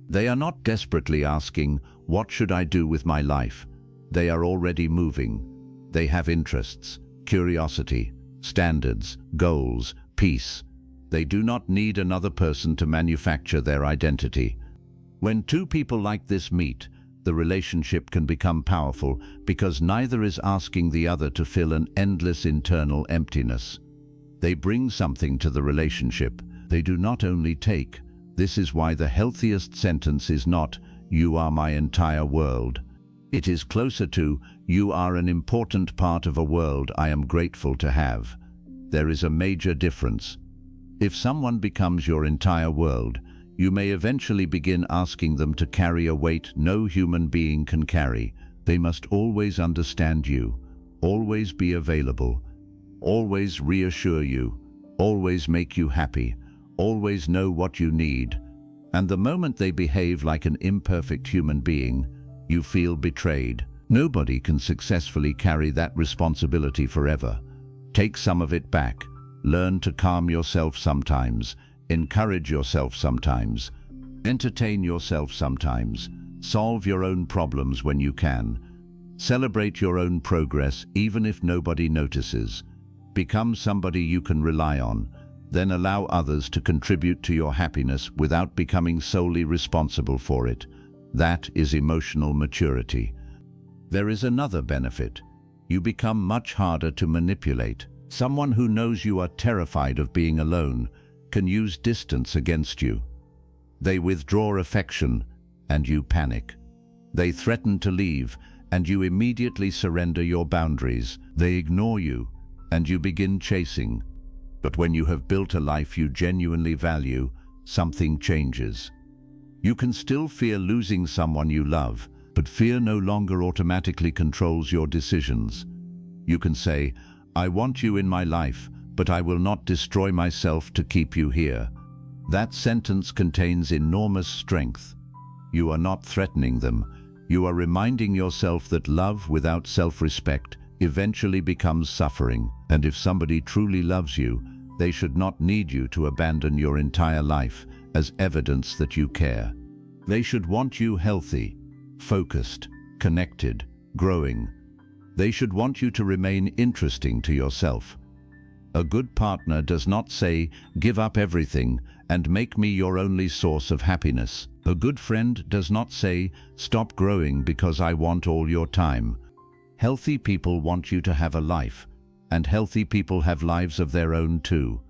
They are not desperately asking, "What should I do with my life?" They are already moving. They have interests, curiosity, standards, goals, peace. They do not need another person to manufacture their identity. When two people like this meet, the relationship can become powerful because neither is asking the other to fill an endless internal emptiness. They bring something to the relationship. They do not only take. This is why the healthiest sentence is not, "You are my entire world." It is closer to, "You are an important part of a world I am grateful to have." There is a major difference. If someone becomes your entire world, you may eventually begin asking them to carry a weight no human being can carry. They must always understand you, always be available, always reassure you, always make you happy, always know what you need. And the moment they behave like an imperfect human being, you feel betrayed. Nobody can successfully carry that responsibility forever. Take some of it back. Learn to calm yourself sometimes. Encourage yourself sometimes. Entertain yourself sometimes. Solve your own problems when you can. Celebrate your own progress even if nobody notices. Become somebody you can rely on. Then allow others to contribute to your happiness without becoming solely responsible for it. That is emotional maturity. There is another benefit. You become much harder to manipulate. Someone who knows you are terrified of being alone can use distance against you. They withdraw affection, and you panic. They threaten to leave, and you immediately surrender your boundaries. They ignore you, and you begin chasing. But when you have built a life you genuinely value, something changes. You can still fear losing someone you love, but fear no longer automatically controls your decisions. You can say, "I want you in my life, but I will not destroy myself to keep you here." That sentence contains enormous strength. You are not threatening them. You are reminding yourself that love without self-respect eventually becomes suffering. And if somebody truly loves you, they should not need you to abandon your entire life as evidence that you care. They should want you healthy, focused, connected, growing. They should want you to remain interesting to yourself. A good partner does not say, "Give up everything and make me your only source of happiness." A good friend does not say, "Stop growing because I want all your time." Healthy people want you to have a life, and healthy people have lives of their own too.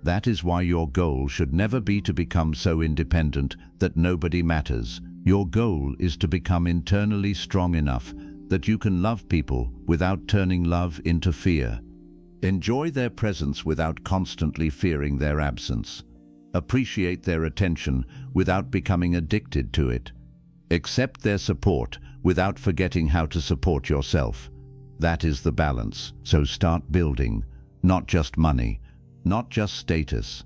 That is why your goal should never be to become so independent that nobody matters. Your goal is to become internally strong enough that you can love people without turning love into fear. Enjoy their presence without constantly fearing their absence. Appreciate their attention without becoming addicted to it. Accept their support without forgetting how to support yourself. That is the balance. So start building, not just money, not just status.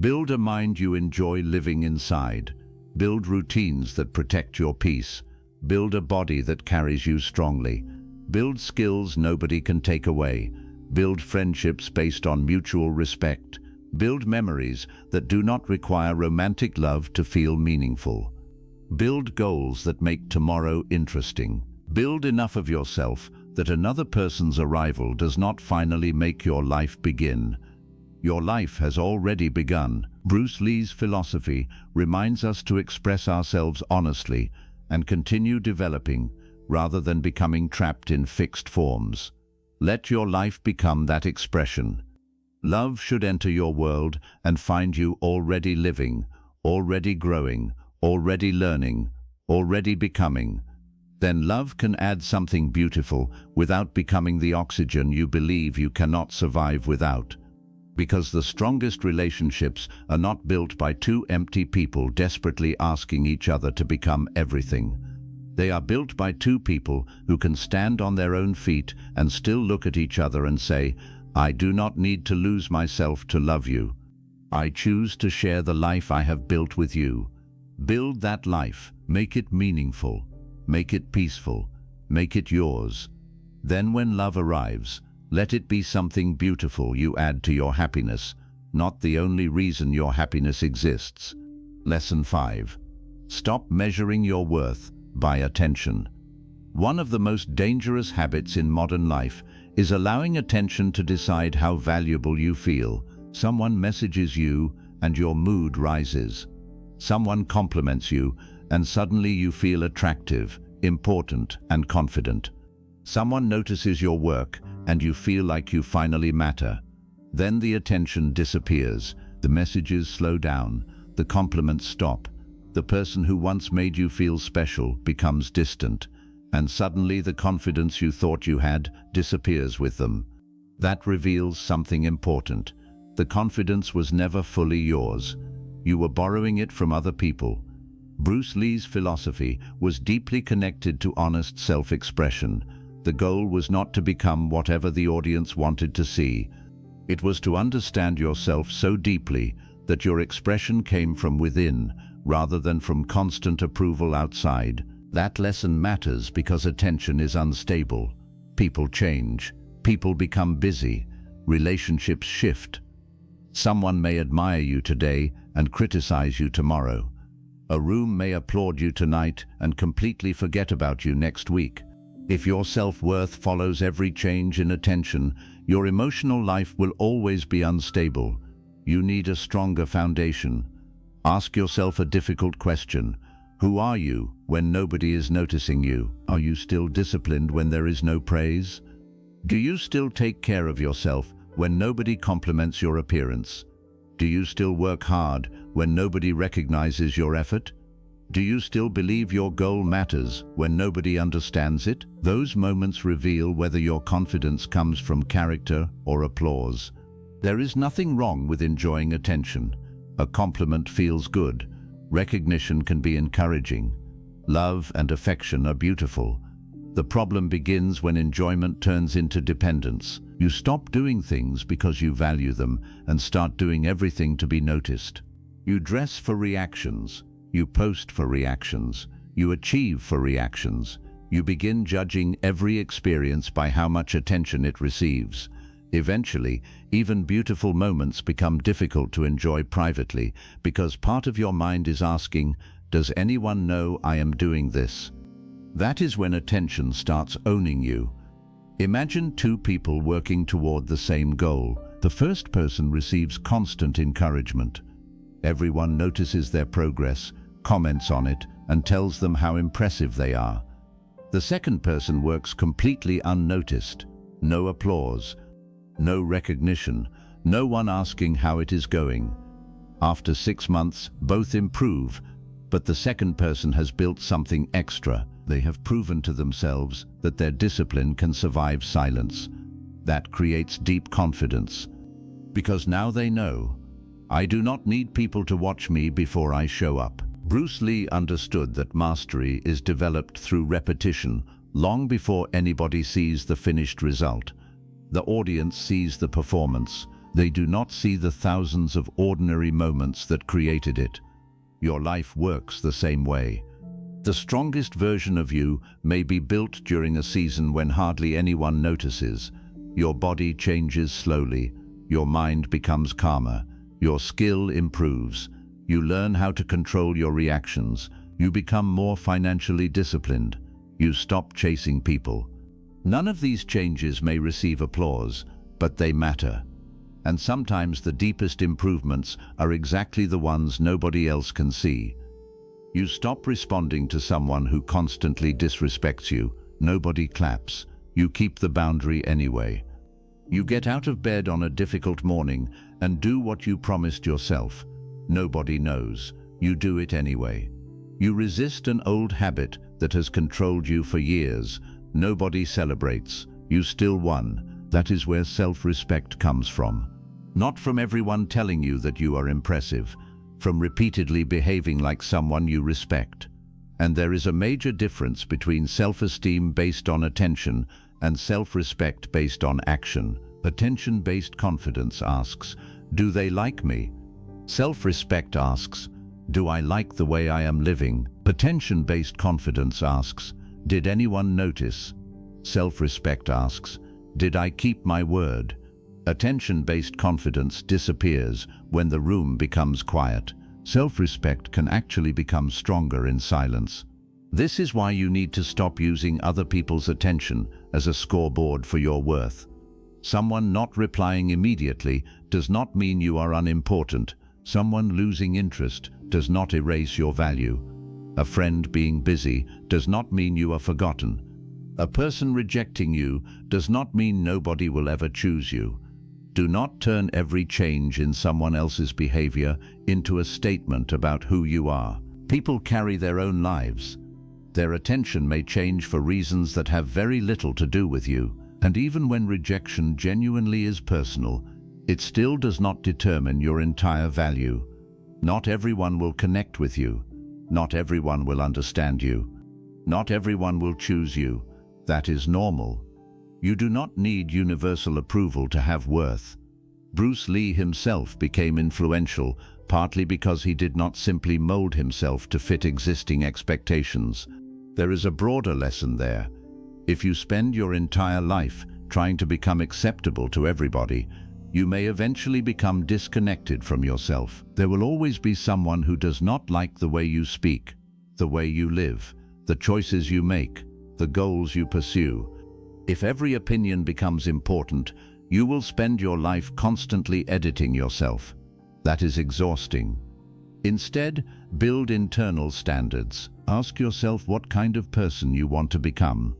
Build a mind you enjoy living inside. Build routines that protect your peace. Build a body that carries you strongly. Build skills nobody can take away. Build friendships based on mutual respect. Build memories that do not require romantic love to feel meaningful. Build goals that make tomorrow interesting. Build enough of yourself that another person's arrival does not finally make your life begin. Your life has already begun. Bruce Lee's philosophy reminds us to express ourselves honestly and continue developing rather than becoming trapped in fixed forms. Let your life become that expression. Love should enter your world and find you already living, already growing, already learning, already becoming. Then love can add something beautiful without becoming the oxygen you believe you cannot survive without. Because the strongest relationships are not built by two empty people desperately asking each other to become everything. They are built by two people who can stand on their own feet and still look at each other and say, "I do not need to lose myself to love you. I choose to share the life I have built with you." Build that life. Make it meaningful. Make it peaceful. Make it yours. Then when love arrives, let it be something beautiful you add to your happiness, not the only reason your happiness exists. Lesson 5. Stop measuring your worth by attention. One of the most dangerous habits in modern life is allowing attention to decide how valuable you feel. Someone messages you and your mood rises. Someone compliments you and suddenly you feel attractive, important, and confident. Someone notices your work and you feel like you finally matter. Then the attention disappears, the messages slow down, the compliments stop. The person who once made you feel special becomes distant, and suddenly the confidence you thought you had disappears with them. That reveals something important. The confidence was never fully yours. You were borrowing it from other people. Bruce Lee's philosophy was deeply connected to honest self-expression. The goal was not to become whatever the audience wanted to see. It was to understand yourself so deeply that your expression came from within, rather than from constant approval outside. That lesson matters because attention is unstable. People change. People become busy. Relationships shift. Someone may admire you today and criticize you tomorrow. A room may applaud you tonight and completely forget about you next week. If your self-worth follows every change in attention, your emotional life will always be unstable. You need a stronger foundation. Ask yourself a difficult question. Who are you when nobody is noticing you? Are you still disciplined when there is no praise? Do you still take care of yourself when nobody compliments your appearance? Do you still work hard when nobody recognizes your effort? Do you still believe your goal matters when nobody understands it? Those moments reveal whether your confidence comes from character or applause. There is nothing wrong with enjoying attention. A compliment feels good. Recognition can be encouraging. Love and affection are beautiful. The problem begins when enjoyment turns into dependence. You stop doing things because you value them and start doing everything to be noticed. You dress for reactions. You post for reactions. You achieve for reactions. You begin judging every experience by how much attention it receives. Eventually, even beautiful moments become difficult to enjoy privately because part of your mind is asking, "Does anyone know I am doing this?" That is when attention starts owning you. Imagine two people working toward the same goal. The first person receives constant encouragement. Everyone notices their progress, comments on it, and tells them how impressive they are. The second person works completely unnoticed. No applause, no recognition, no one asking how it is going. After 6 months, both improve, but the second person has built something extra. They have proven to themselves that their discipline can survive silence. That creates deep confidence. Because now they know, I do not need people to watch me before I show up. Bruce Lee understood that mastery is developed through repetition long before anybody sees the finished result. The audience sees the performance. They do not see the thousands of ordinary moments that created it. Your life works the same way. The strongest version of you may be built during a season when hardly anyone notices. Your body changes slowly, your mind becomes calmer, your skill improves, you learn how to control your reactions, you become more financially disciplined, you stop chasing people. None of these changes may receive applause, but they matter. And sometimes the deepest improvements are exactly the ones nobody else can see. You stop responding to someone who constantly disrespects you. Nobody claps. You keep the boundary anyway. You get out of bed on a difficult morning and do what you promised yourself. Nobody knows. You do it anyway. You resist an old habit that has controlled you for years. Nobody celebrates. You still won. That is where self-respect comes from. Not from everyone telling you that you are impressive, from repeatedly behaving like someone you respect. And there is a major difference between self-esteem based on attention and self-respect based on action. Attention-based confidence asks, do they like me? Self-respect asks, do I like the way I am living? Attention-based confidence asks, did anyone notice? Self-respect asks, did I keep my word? Attention-based confidence disappears when the room becomes quiet. Self-respect can actually become stronger in silence. This is why you need to stop using other people's attention as a scoreboard for your worth. Someone not replying immediately does not mean you are unimportant. Someone losing interest does not erase your value. A friend being busy does not mean you are forgotten. A person rejecting you does not mean nobody will ever choose you. Do not turn every change in someone else's behavior into a statement about who you are. People carry their own lives. Their attention may change for reasons that have very little to do with you. And even when rejection genuinely is personal, it still does not determine your entire value. Not everyone will connect with you. Not everyone will understand you. Not everyone will choose you. That is normal. You do not need universal approval to have worth. Bruce Lee himself became influential partly because he did not simply mold himself to fit existing expectations. There is a broader lesson there. If you spend your entire life trying to become acceptable to everybody, you may eventually become disconnected from yourself. There will always be someone who does not like the way you speak, the way you live, the choices you make, the goals you pursue. If every opinion becomes important, you will spend your life constantly editing yourself. That is exhausting. Instead, build internal standards. Ask yourself what kind of person you want to become.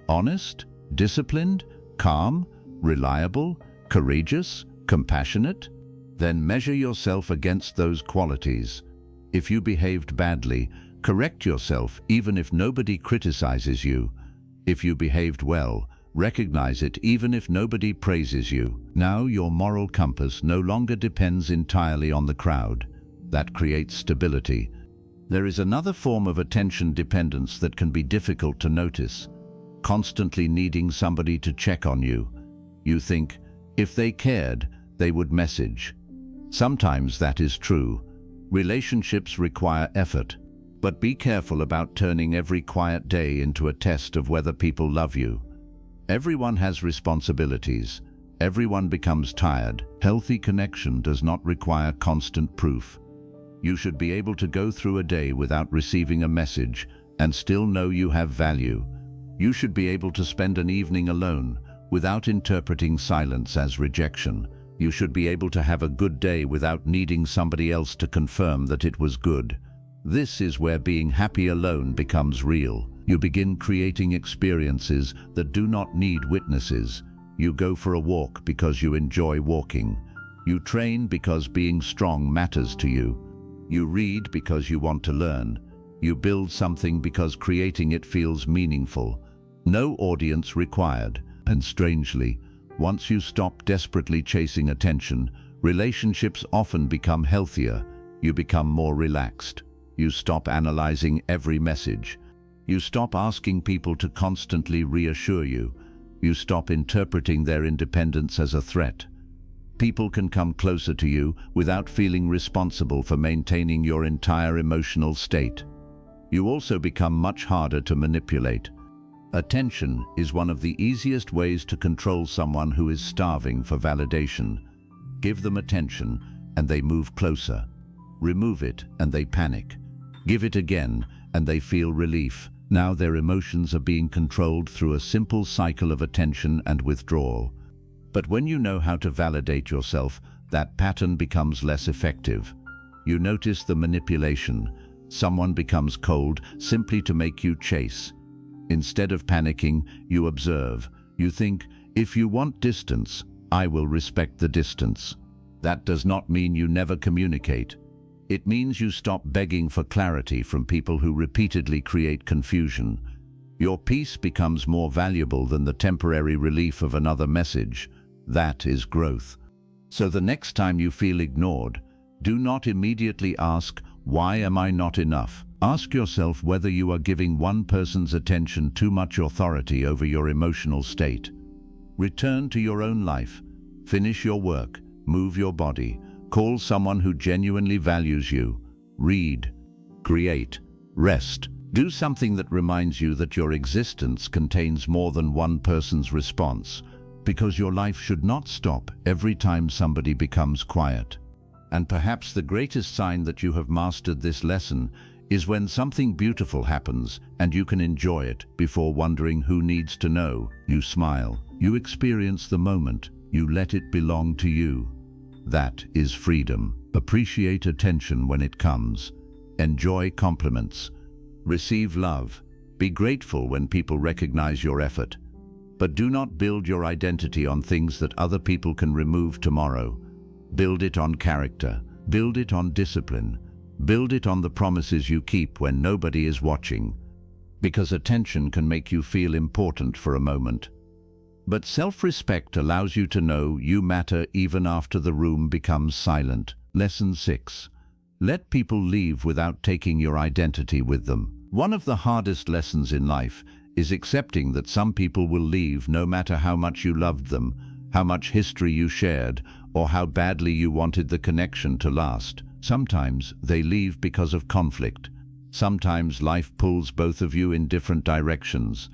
Honest, disciplined, calm, reliable, courageous, compassionate? Then measure yourself against those qualities. If you behaved badly, correct yourself even if nobody criticizes you. If you behaved well, recognize it even if nobody praises you. Now your moral compass no longer depends entirely on the crowd. That creates stability. There is another form of attention dependence that can be difficult to notice. Constantly needing somebody to check on you. You think, if they cared, they would message. Sometimes that is true. Relationships require effort. But be careful about turning every quiet day into a test of whether people love you. Everyone has responsibilities. Everyone becomes tired. Healthy connection does not require constant proof. You should be able to go through a day without receiving a message and still know you have value. You should be able to spend an evening alone without interpreting silence as rejection. You should be able to have a good day without needing somebody else to confirm that it was good. This is where being happy alone becomes real. You begin creating experiences that do not need witnesses. You go for a walk because you enjoy walking. You train because being strong matters to you. You read because you want to learn. You build something because creating it feels meaningful. No audience required. And strangely, once you stop desperately chasing attention, relationships often become healthier. You become more relaxed. You stop analyzing every message. You stop asking people to constantly reassure you. You stop interpreting their independence as a threat. People can come closer to you without feeling responsible for maintaining your entire emotional state. You also become much harder to manipulate. Attention is one of the easiest ways to control someone who is starving for validation. Give them attention and they move closer. Remove it and they panic. Give it again and they feel relief. Now their emotions are being controlled through a simple cycle of attention and withdrawal. But when you know how to validate yourself, that pattern becomes less effective. You notice the manipulation. Someone becomes cold simply to make you chase. Instead of panicking, you observe. You think, if you want distance, I will respect the distance. That does not mean you never communicate. It means you stop begging for clarity from people who repeatedly create confusion. Your peace becomes more valuable than the temporary relief of another message. That is growth. So the next time you feel ignored, do not immediately ask, why am I not enough? Ask yourself whether you are giving one person's attention too much authority over your emotional state. Return to your own life. Finish your work. Move your body. Call someone who genuinely values you. Read. Create. Rest. Do something that reminds you that your existence contains more than one person's response, because your life should not stop every time somebody becomes quiet. And perhaps the greatest sign that you have mastered this lesson is when something beautiful happens and you can enjoy it before wondering who needs to know. You smile. You experience the moment. You let it belong to you. That is freedom. Appreciate attention when it comes. Enjoy compliments. Receive love. Be grateful when people recognize your effort. But do not build your identity on things that other people can remove tomorrow. Build it on character. Build it on discipline. Build it on the promises you keep when nobody is watching. Because attention can make you feel important for a moment. But self-respect allows you to know you matter even after the room becomes silent. Lesson 6. Let people leave without taking your identity with them. One of the hardest lessons in life is accepting that some people will leave no matter how much you loved them, how much history you shared, or how badly you wanted the connection to last. Sometimes they leave because of conflict. Sometimes life pulls both of you in different directions.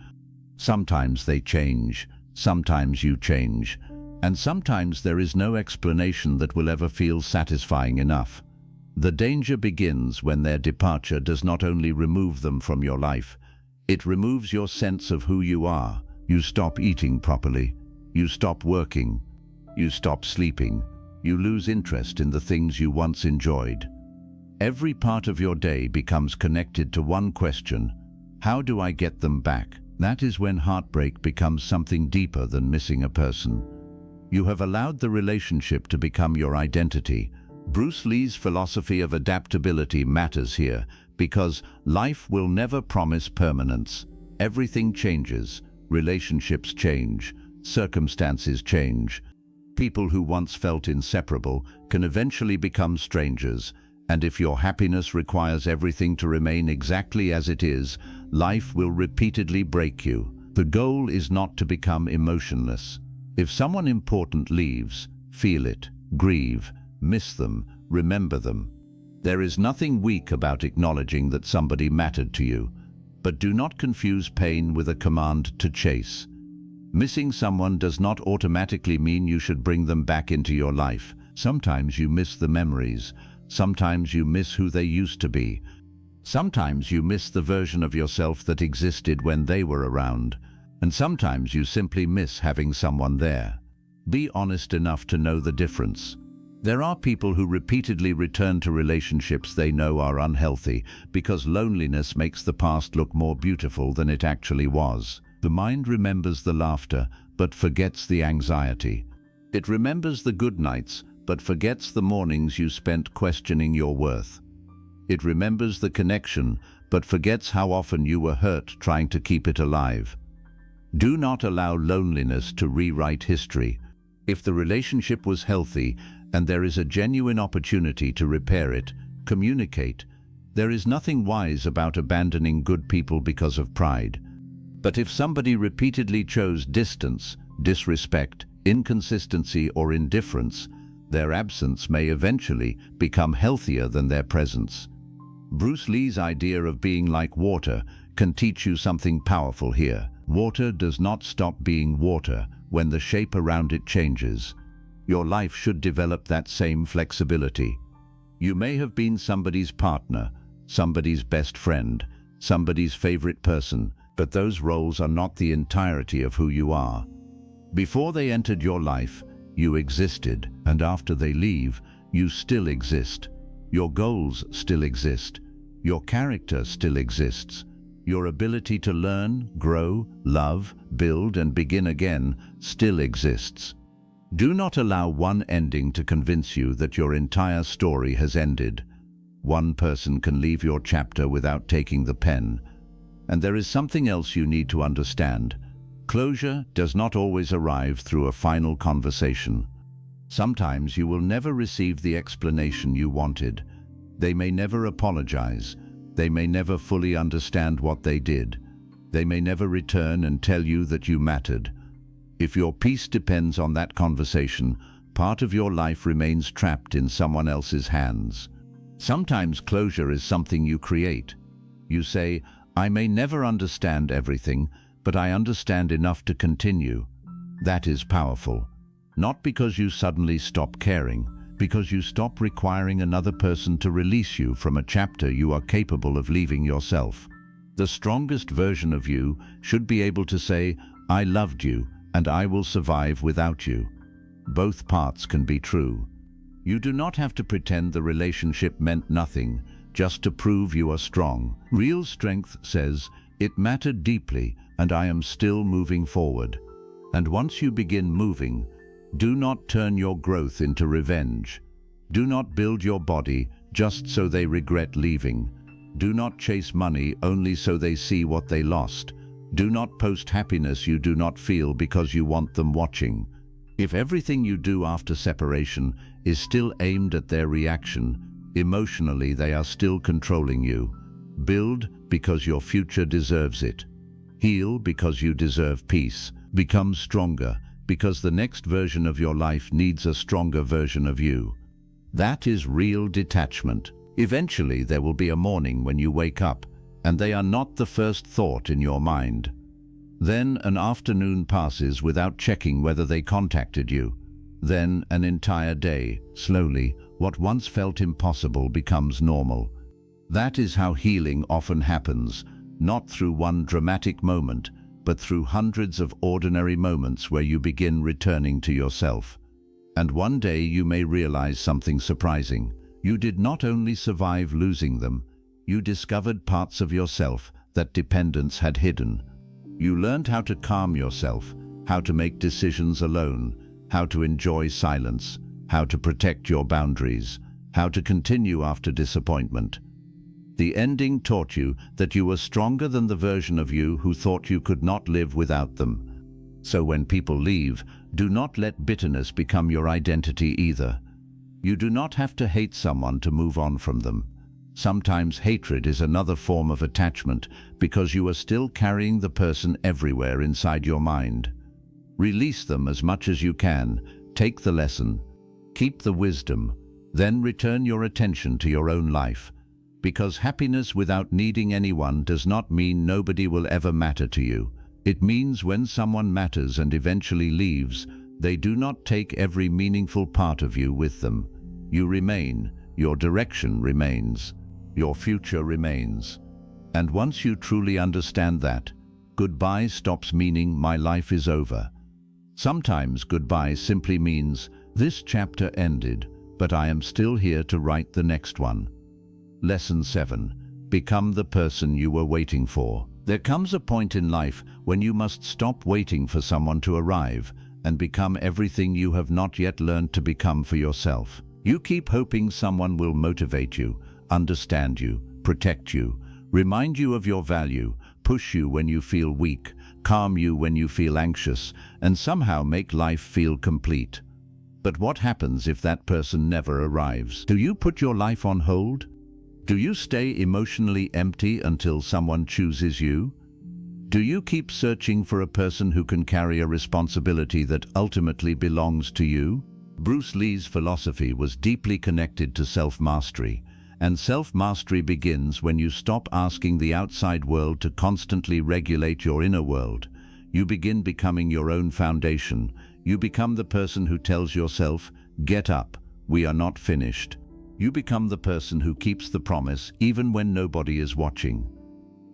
Sometimes they change. Sometimes you change. And sometimes there is no explanation that will ever feel satisfying enough. The danger begins when their departure does not only remove them from your life, it removes your sense of who you are. You stop eating properly. You stop working. You stop sleeping. You lose interest in the things you once enjoyed. Every part of your day becomes connected to one question: how do I get them back? That is when heartbreak becomes something deeper than missing a person. You have allowed the relationship to become your identity. Bruce Lee's philosophy of adaptability matters here, because life will never promise permanence. Everything changes. Relationships change. Circumstances change. People who once felt inseparable can eventually become strangers, and if your happiness requires everything to remain exactly as it is, life will repeatedly break you. The goal is not to become emotionless. If someone important leaves, feel it, grieve, miss them, remember them. There is nothing weak about acknowledging that somebody mattered to you, but do not confuse pain with a command to chase. Missing someone does not automatically mean you should bring them back into your life. Sometimes you miss the memories. Sometimes you miss who they used to be. Sometimes you miss the version of yourself that existed when they were around. And sometimes you simply miss having someone there. Be honest enough to know the difference. There are people who repeatedly return to relationships they know are unhealthy because loneliness makes the past look more beautiful than it actually was. The mind remembers the laughter, but forgets the anxiety. It remembers the good nights, but forgets the mornings you spent questioning your worth. It remembers the connection, but forgets how often you were hurt trying to keep it alive. Do not allow loneliness to rewrite history. If the relationship was healthy and there is a genuine opportunity to repair it, communicate. There is nothing wise about abandoning good people because of pride. But if somebody repeatedly chose distance, disrespect, inconsistency, or indifference, their absence may eventually become healthier than their presence. Bruce Lee's idea of being like water can teach you something powerful here. Water does not stop being water when the shape around it changes. Your life should develop that same flexibility. You may have been somebody's partner, somebody's best friend, somebody's favorite person, but those roles are not the entirety of who you are. Before they entered your life, you existed, and after they leave, you still exist. Your goals still exist. Your character still exists. Your ability to learn, grow, love, build, and begin again still exists. Do not allow one ending to convince you that your entire story has ended. One person can leave your chapter without taking the pen. And there is something else you need to understand. Closure does not always arrive through a final conversation. Sometimes you will never receive the explanation you wanted. They may never apologize. They may never fully understand what they did. They may never return and tell you that you mattered. If your peace depends on that conversation, part of your life remains trapped in someone else's hands. Sometimes closure is something you create. You say, "I may never understand everything, but I understand enough to continue." That is powerful. Not because you suddenly stop caring, because you stop requiring another person to release you from a chapter you are capable of leaving yourself. The strongest version of you should be able to say, "I loved you, and I will survive without you." Both parts can be true. You do not have to pretend the relationship meant nothing just to prove you are strong. Real strength says, "It mattered deeply, and I am still moving forward." And once you begin moving, do not turn your growth into revenge. Do not build your body just so they regret leaving. Do not chase money only so they see what they lost. Do not post happiness you do not feel because you want them watching. If everything you do after separation is still aimed at their reaction, emotionally they are still controlling you. Build because your future deserves it. Heal because you deserve peace. Become stronger because the next version of your life needs a stronger version of you. That is real detachment. Eventually there will be a morning when you wake up, and they are not the first thought in your mind. Then an afternoon passes without checking whether they contacted you. Then an entire day. Slowly, what once felt impossible becomes normal. That is how healing often happens, not through one dramatic moment, but through hundreds of ordinary moments where you begin returning to yourself. And one day you may realize something surprising. You did not only survive losing them, you discovered parts of yourself that dependence had hidden. You learned how to calm yourself, how to make decisions alone, how to enjoy silence, how to protect your boundaries, how to continue after disappointment. The ending taught you that you were stronger than the version of you who thought you could not live without them. So when people leave, do not let bitterness become your identity either. You do not have to hate someone to move on from them. Sometimes hatred is another form of attachment because you are still carrying the person everywhere inside your mind. Release them as much as you can. Take the lesson. Keep the wisdom. Then return your attention to your own life. Because happiness without needing anyone does not mean nobody will ever matter to you. It means when someone matters and eventually leaves, they do not take every meaningful part of you with them. You remain. Your direction remains. Your future remains. And once you truly understand that, goodbye stops meaning my life is over. Sometimes goodbye simply means this chapter ended, but I am still here to write the next one. Lesson 7. Become the person you were waiting for. There comes a point in life when you must stop waiting for someone to arrive and become everything you have not yet learned to become for yourself. You keep hoping someone will motivate you, understand you, protect you, remind you of your value, push you when you feel weak, calm you when you feel anxious, and somehow make life feel complete. But what happens if that person never arrives? Do you put your life on hold? Do you stay emotionally empty until someone chooses you? Do you keep searching for a person who can carry a responsibility that ultimately belongs to you? Bruce Lee's philosophy was deeply connected to self-mastery, and self-mastery begins when you stop asking the outside world to constantly regulate your inner world. You begin becoming your own foundation. You become the person who tells yourself, "Get up, we are not finished." You become the person who keeps the promise even when nobody is watching.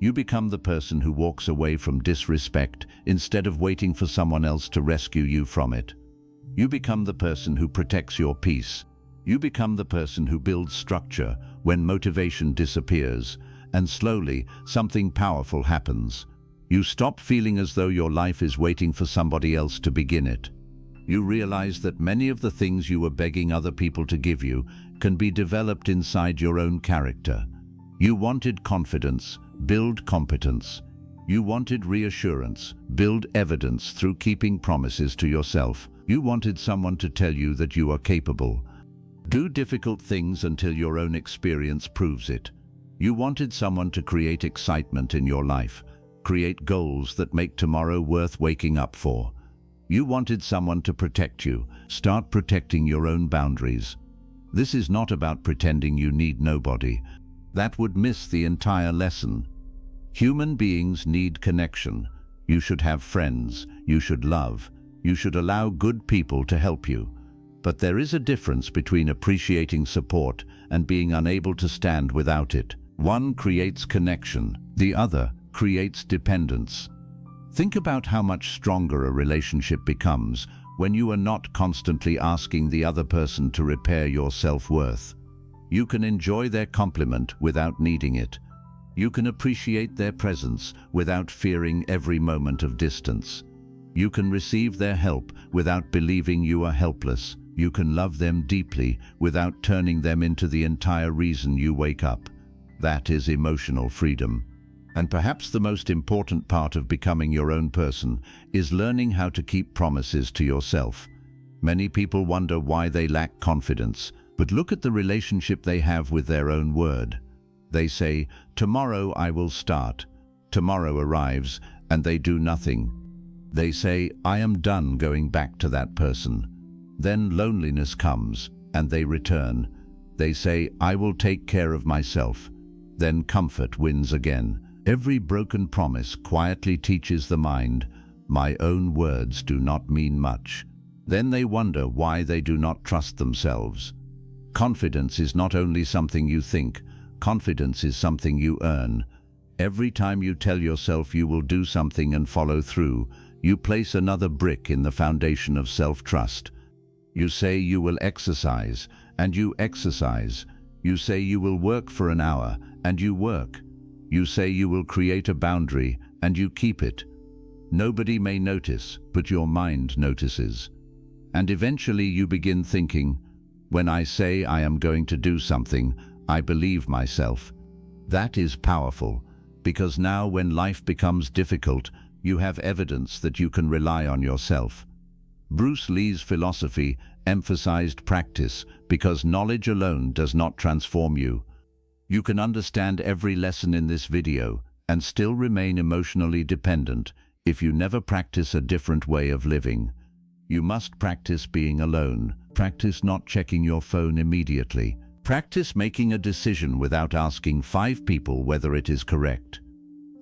You become the person who walks away from disrespect instead of waiting for someone else to rescue you from it. You become the person who protects your peace. You become the person who builds structure when motivation disappears, and slowly something powerful happens. You stop feeling as though your life is waiting for somebody else to begin it. You realize that many of the things you were begging other people to give you can be developed inside your own character. You wanted confidence, build competence. You wanted reassurance, build evidence through keeping promises to yourself. You wanted someone to tell you that you are capable. Do difficult things until your own experience proves it. You wanted someone to create excitement in your life, create goals that make tomorrow worth waking up for. You wanted someone to protect you. Start protecting your own boundaries. This is not about pretending you need nobody. That would miss the entire lesson. Human beings need connection. You should have friends. You should love. You should allow good people to help you. But there is a difference between appreciating support and being unable to stand without it. One creates connection. The other creates dependence. Think about how much stronger a relationship becomes when you are not constantly asking the other person to repair your self-worth. You can enjoy their compliment without needing it. You can appreciate their presence without fearing every moment of distance. You can receive their help without believing you are helpless. You can love them deeply without turning them into the entire reason you wake up. That is emotional freedom. And perhaps the most important part of becoming your own person is learning how to keep promises to yourself. Many people wonder why they lack confidence, but look at the relationship they have with their own word. They say, "Tomorrow I will start." Tomorrow arrives, and they do nothing. They say, "I am done going back to that person." Then loneliness comes, and they return. They say, "I will take care of myself." Then comfort wins again. Every broken promise quietly teaches the mind, "My own words do not mean much." Then they wonder why they do not trust themselves. Confidence is not only something you think, confidence is something you earn. Every time you tell yourself you will do something and follow through, you place another brick in the foundation of self-trust. You say you will exercise, and you exercise. You say you will work for an hour, and you work. You say you will create a boundary, and you keep it. Nobody may notice, but your mind notices. And eventually you begin thinking, "When I say I am going to do something, I believe myself." That is powerful, because now when life becomes difficult, you have evidence that you can rely on yourself. Bruce Lee's philosophy emphasized practice because knowledge alone does not transform you. You can understand every lesson in this video and still remain emotionally dependent if you never practice a different way of living. You must practice being alone. Practice not checking your phone immediately. Practice making a decision without asking 5 people whether it is correct.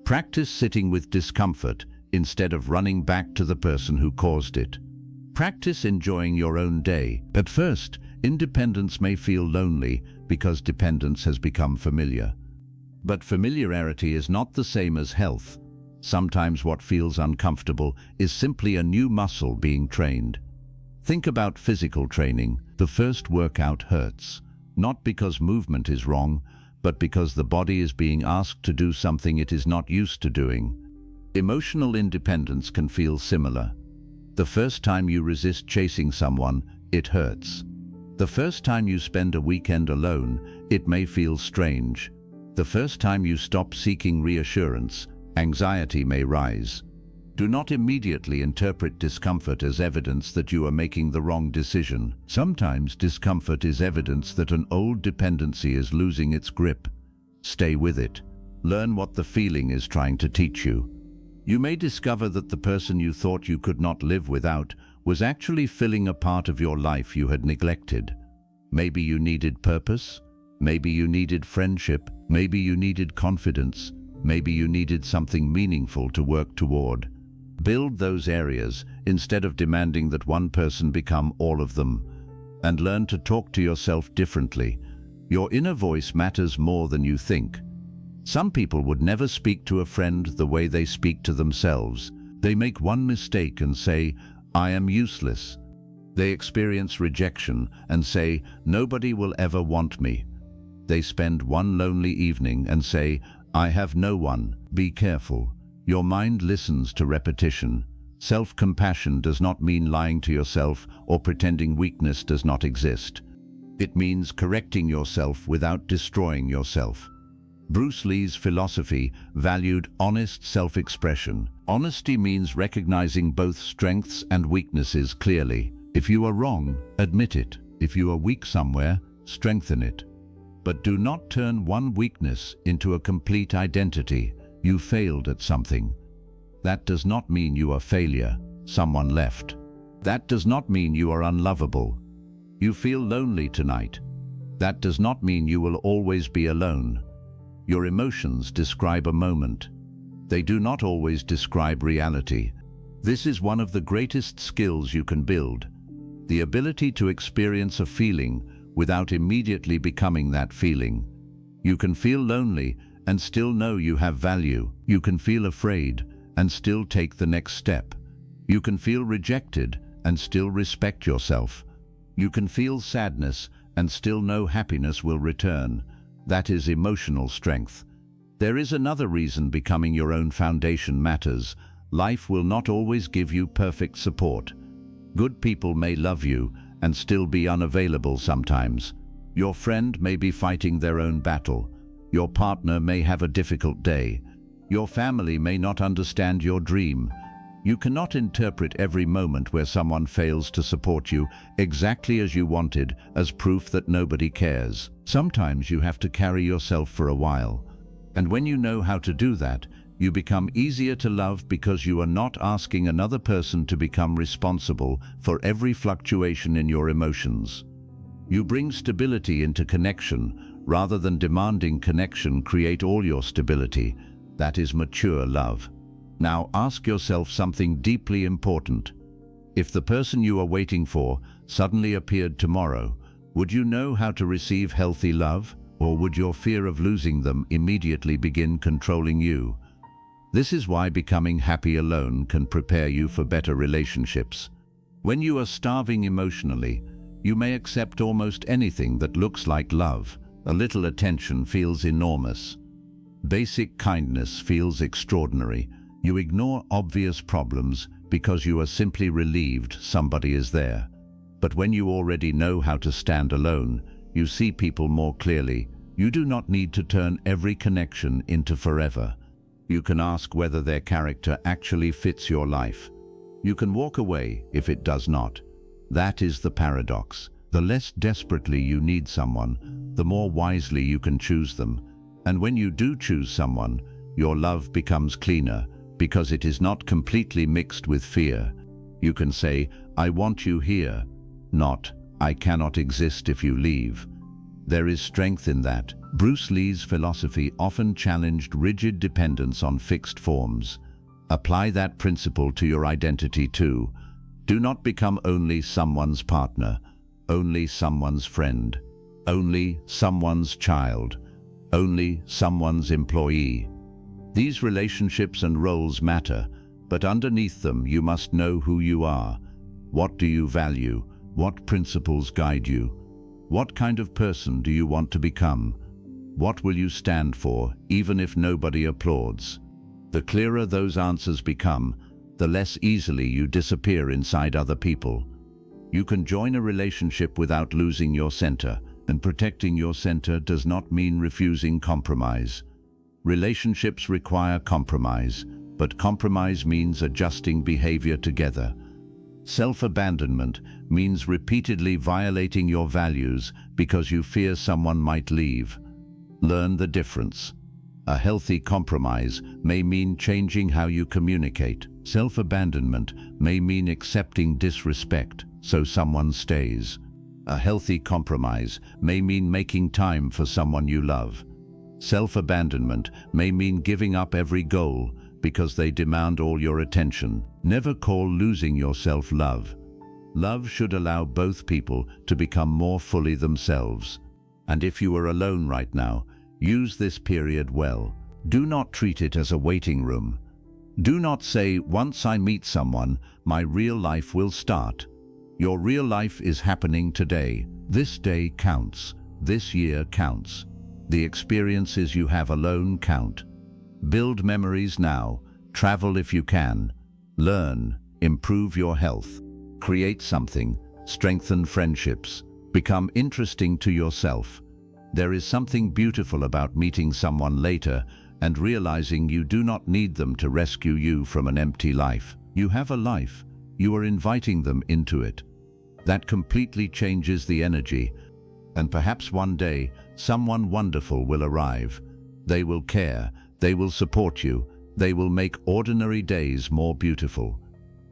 Practice sitting with discomfort instead of running back to the person who caused it. Practice enjoying your own day. At first, independence may feel lonely because dependence has become familiar. But familiarity is not the same as health. Sometimes what feels uncomfortable is simply a new muscle being trained. Think about physical training. The first workout hurts, not because movement is wrong, but because the body is being asked to do something it is not used to doing. Emotional independence can feel similar. The first time you resist chasing someone, it hurts. The first time you spend a weekend alone, it may feel strange. The first time you stop seeking reassurance, anxiety may rise. Do not immediately interpret discomfort as evidence that you are making the wrong decision. Sometimes discomfort is evidence that an old dependency is losing its grip. Stay with it. Learn what the feeling is trying to teach you. You may discover that the person you thought you could not live without was actually filling a part of your life you had neglected. Maybe you needed purpose, maybe you needed friendship, maybe you needed confidence, maybe you needed something meaningful to work toward. Build those areas instead of demanding that one person become all of them, and learn to talk to yourself differently. Your inner voice matters more than you think. Some people would never speak to a friend the way they speak to themselves. They make one mistake and say, "I am useless." They experience rejection and say, "Nobody will ever want me." They spend one lonely evening and say, "I have no one." Be careful. Your mind listens to repetition. Self-compassion does not mean lying to yourself or pretending weakness does not exist. It means correcting yourself without destroying yourself. Bruce Lee's philosophy valued honest self-expression. Honesty means recognizing both strengths and weaknesses clearly. If you are wrong, admit it. If you are weak somewhere, strengthen it. But do not turn one weakness into a complete identity. You failed at something. That does not mean you are failure. Someone left. That does not mean you are unlovable. You feel lonely tonight. That does not mean you will always be alone. Your emotions describe a moment. They do not always describe reality. This is one of the greatest skills you can build. The ability to experience a feeling without immediately becoming that feeling. You can feel lonely and still know you have value. You can feel afraid and still take the next step. You can feel rejected and still respect yourself. You can feel sadness and still know happiness will return. That is emotional strength. There is another reason becoming your own foundation matters. Life will not always give you perfect support. Good people may love you and still be unavailable sometimes. Your friend may be fighting their own battle. Your partner may have a difficult day. Your family may not understand your dream. You cannot interpret every moment where someone fails to support you exactly as you wanted as proof that nobody cares. Sometimes you have to carry yourself for a while. And when you know how to do that, you become easier to love because you are not asking another person to become responsible for every fluctuation in your emotions. You bring stability into connection rather than demanding connection create all your stability. That is mature love. Now ask yourself something deeply important. If the person you are waiting for suddenly appeared tomorrow, would you know how to receive healthy love, or would your fear of losing them immediately begin controlling you? This is why becoming happy alone can prepare you for better relationships. When you are starving emotionally, you may accept almost anything that looks like love. A little attention feels enormous. Basic kindness feels extraordinary. You ignore obvious problems because you are simply relieved somebody is there. But when you already know how to stand alone, you see people more clearly. You do not need to turn every connection into forever. You can ask whether their character actually fits your life. You can walk away if it does not. That is the paradox. The less desperately you need someone, the more wisely you can choose them. And when you do choose someone, your love becomes cleaner because it is not completely mixed with fear. You can say, "I want you here," not, "I cannot exist if you leave." There is strength in that. Bruce Lee's philosophy often challenged rigid dependence on fixed forms. Apply that principle to your identity too. Do not become only someone's partner, only someone's friend, only someone's child, only someone's employee. These relationships and roles matter, but underneath them you must know who you are. What do you value? What principles guide you? What kind of person do you want to become? What will you stand for, even if nobody applauds? The clearer those answers become, the less easily you disappear inside other people. You can join a relationship without losing your center, and protecting your center does not mean refusing compromise. Relationships require compromise, but compromise means adjusting behavior together. Self-abandonment means repeatedly violating your values because you fear someone might leave. Learn the difference. A healthy compromise may mean changing how you communicate. Self-abandonment may mean accepting disrespect so someone stays. A healthy compromise may mean making time for someone you love. Self-abandonment may mean giving up every goal because they demand all your attention. Never call losing yourself love. Love should allow both people to become more fully themselves. And if you are alone right now, use this period well. Do not treat it as a waiting room. Do not say, once I meet someone, my real life will start. Your real life is happening today. This day counts. This year counts. The experiences you have alone count. Build memories now. Travel if you can. Learn. Improve your health. Create something. Strengthen friendships. Become interesting to yourself. There is something beautiful about meeting someone later and realizing you do not need them to rescue you from an empty life. You have a life. You are inviting them into it. That completely changes the energy. And perhaps one day, someone wonderful will arrive. They will care. They will support you. They will make ordinary days more beautiful.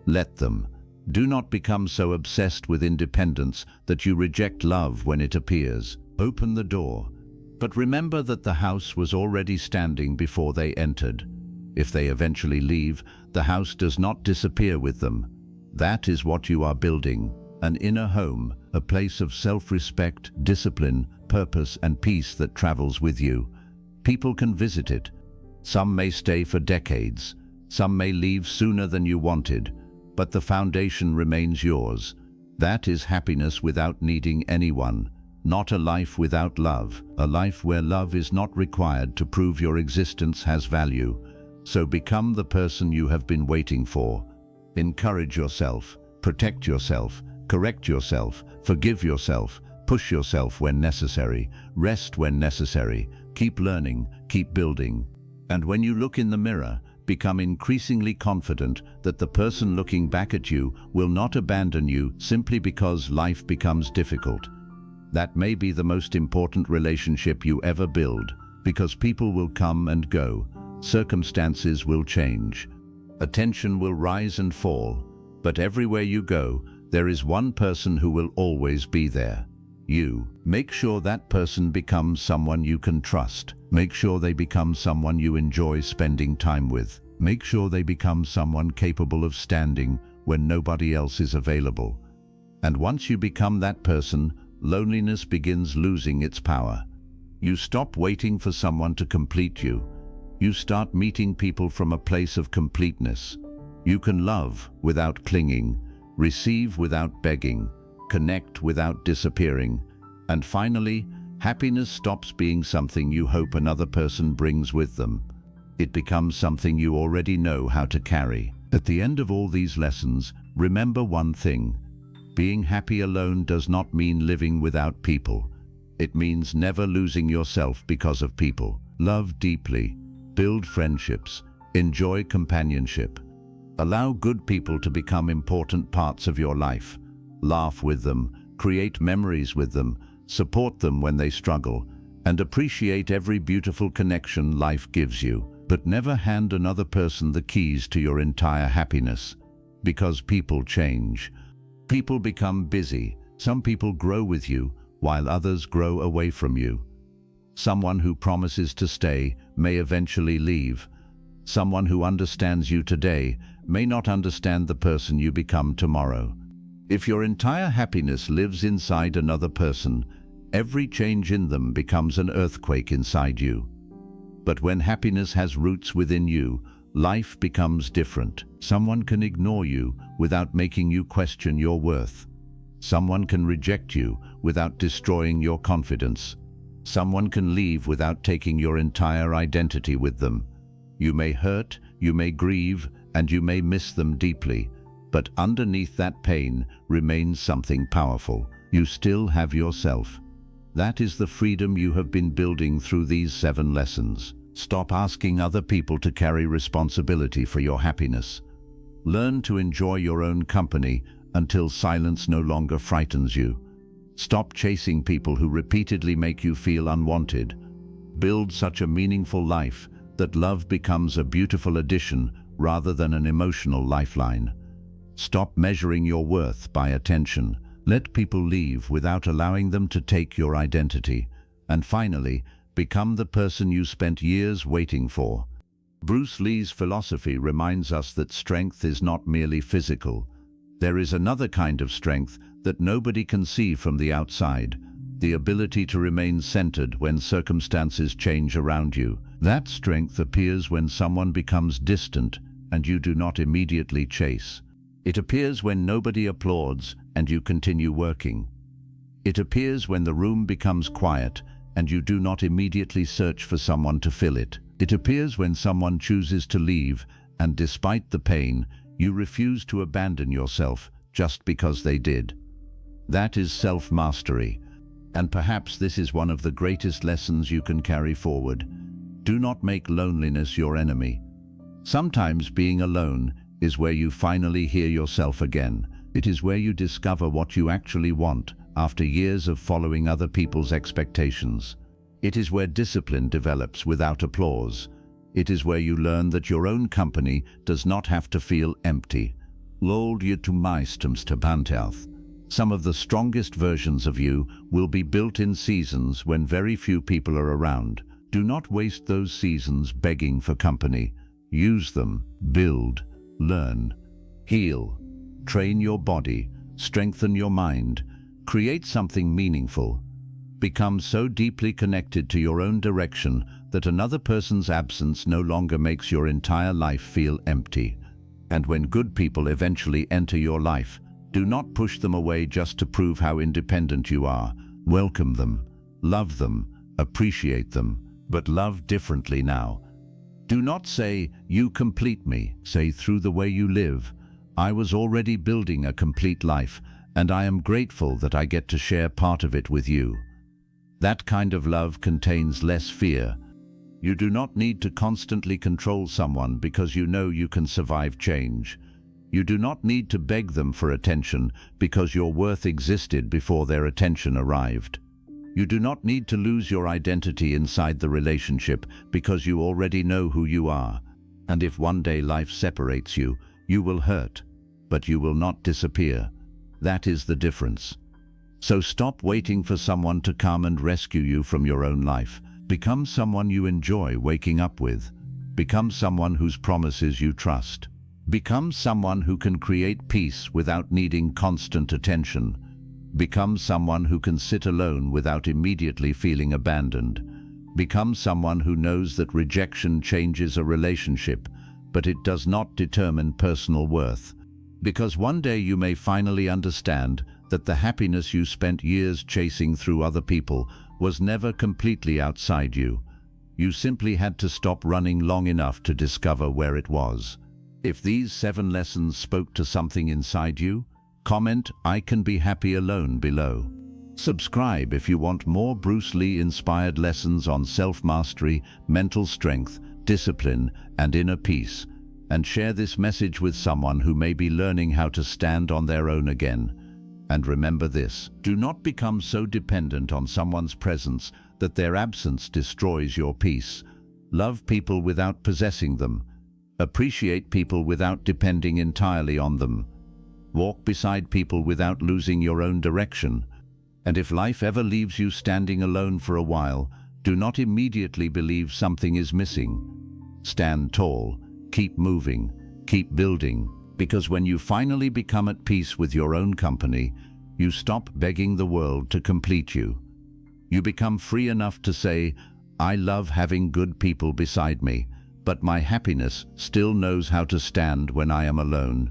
Let them. Do not become so obsessed with independence that you reject love when it appears. Open the door. But remember that the house was already standing before they entered. If they eventually leave, the house does not disappear with them. That is what you are building. An inner home, a place of self-respect, discipline, purpose, and peace that travels with you. People can visit it. Some may stay for decades. Some may leave sooner than you wanted. But the foundation remains yours. That is happiness without needing anyone. Not a life without love. A life where love is not required to prove your existence has value. So become the person you have been waiting for. Encourage yourself. Protect yourself. Correct yourself. Forgive yourself. Push yourself when necessary. Rest when necessary. Keep learning. Keep building. And when you look in the mirror, become increasingly confident that the person looking back at you will not abandon you simply because life becomes difficult. That may be the most important relationship you ever build, because people will come and go, circumstances will change, attention will rise and fall, but everywhere you go, there is one person who will always be there. You. Make sure that person becomes someone you can trust. Make sure they become someone you enjoy spending time with. Make sure they become someone capable of standing when nobody else is available. And once you become that person, loneliness begins losing its power. You stop waiting for someone to complete you. You start meeting people from a place of completeness. You can love without clinging, receive without begging, connect without disappearing. And finally, happiness stops being something you hope another person brings with them. It becomes something you already know how to carry. At the end of all these lessons, remember one thing. Being happy alone does not mean living without people. It means never losing yourself because of people. Love deeply. Build friendships. Enjoy companionship. Allow good people to become important parts of your life. Laugh with them. Create memories with them. Support them when they struggle. And appreciate every beautiful connection life gives you. But never hand another person the keys to your entire happiness. Because people change. People become busy. Some people grow with you, while others grow away from you. Someone who promises to stay may eventually leave. Someone who understands you today may not understand the person you become tomorrow. If your entire happiness lives inside another person, every change in them becomes an earthquake inside you. But when happiness has roots within you, life becomes different. Someone can ignore you without making you question your worth. Someone can reject you without destroying your confidence. Someone can leave without taking your entire identity with them. You may hurt, you may grieve, and you may miss them deeply, but underneath that pain remains something powerful. You still have yourself. That is the freedom you have been building through these 7 lessons. Stop asking other people to carry responsibility for your happiness. Learn to enjoy your own company until silence no longer frightens you. Stop chasing people who repeatedly make you feel unwanted. Build such a meaningful life that love becomes a beautiful addition rather than an emotional lifeline. Stop measuring your worth by attention. Let people leave without allowing them to take your identity. And finally, become the person you spent years waiting for. Bruce Lee's philosophy reminds us that strength is not merely physical. There is another kind of strength that nobody can see from the outside, the ability to remain centered when circumstances change around you. That strength appears when someone becomes distant and you do not immediately chase. It appears when nobody applauds and you continue working. It appears when the room becomes quiet and you do not immediately search for someone to fill it. It appears when someone chooses to leave and despite the pain, you refuse to abandon yourself just because they did. That is self-mastery. And perhaps this is one of the greatest lessons you can carry forward. Do not make loneliness your enemy. Sometimes being alone is where you finally hear yourself again. It is where you discover what you actually want after years of following other people's expectations. It is where discipline develops without applause. It is where you learn that your own company does not have to feel empty. Lol je toekomstige. Some of the strongest versions of you will be built in seasons when very few people are around. Do not waste those seasons begging for company. Use them, build, learn, heal, train your body, strengthen your mind, create something meaningful. Become so deeply connected to your own direction that another person's absence no longer makes your entire life feel empty. And when good people eventually enter your life, do not push them away just to prove how independent you are. Welcome them, love them, appreciate them, but love differently now. Do not say, "You complete me." Say, "Through the way you live, I was already building a complete life, and I am grateful that I get to share part of it with you." That kind of love contains less fear. You do not need to constantly control someone because you know you can survive change. You do not need to beg them for attention because your worth existed before their attention arrived. You do not need to lose your identity inside the relationship because you already know who you are. And if one day life separates you, you will hurt, but you will not disappear. That is the difference. So stop waiting for someone to come and rescue you from your own life. Become someone you enjoy waking up with. Become someone whose promises you trust. Become someone who can create peace without needing constant attention. Become someone who can sit alone without immediately feeling abandoned. Become someone who knows that rejection changes a relationship, but it does not determine personal worth. Because one day you may finally understand that the happiness you spent years chasing through other people was never completely outside you. You simply had to stop running long enough to discover where it was. If these 7 lessons spoke to something inside you, comment "I can be happy alone" below. Subscribe if you want more Bruce Lee-inspired lessons on self-mastery, mental strength, discipline, and inner peace. And share this message with someone who may be learning how to stand on their own again. And remember this: do not become so dependent on someone's presence that their absence destroys your peace. Love people without possessing them. Appreciate people without depending entirely on them. Walk beside people without losing your own direction. And if life ever leaves you standing alone for a while, do not immediately believe something is missing. Stand tall, keep moving, keep building, because when you finally become at peace with your own company, you stop begging the world to complete you. You become free enough to say, "I love having good people beside me, but my happiness still knows how to stand when I am alone."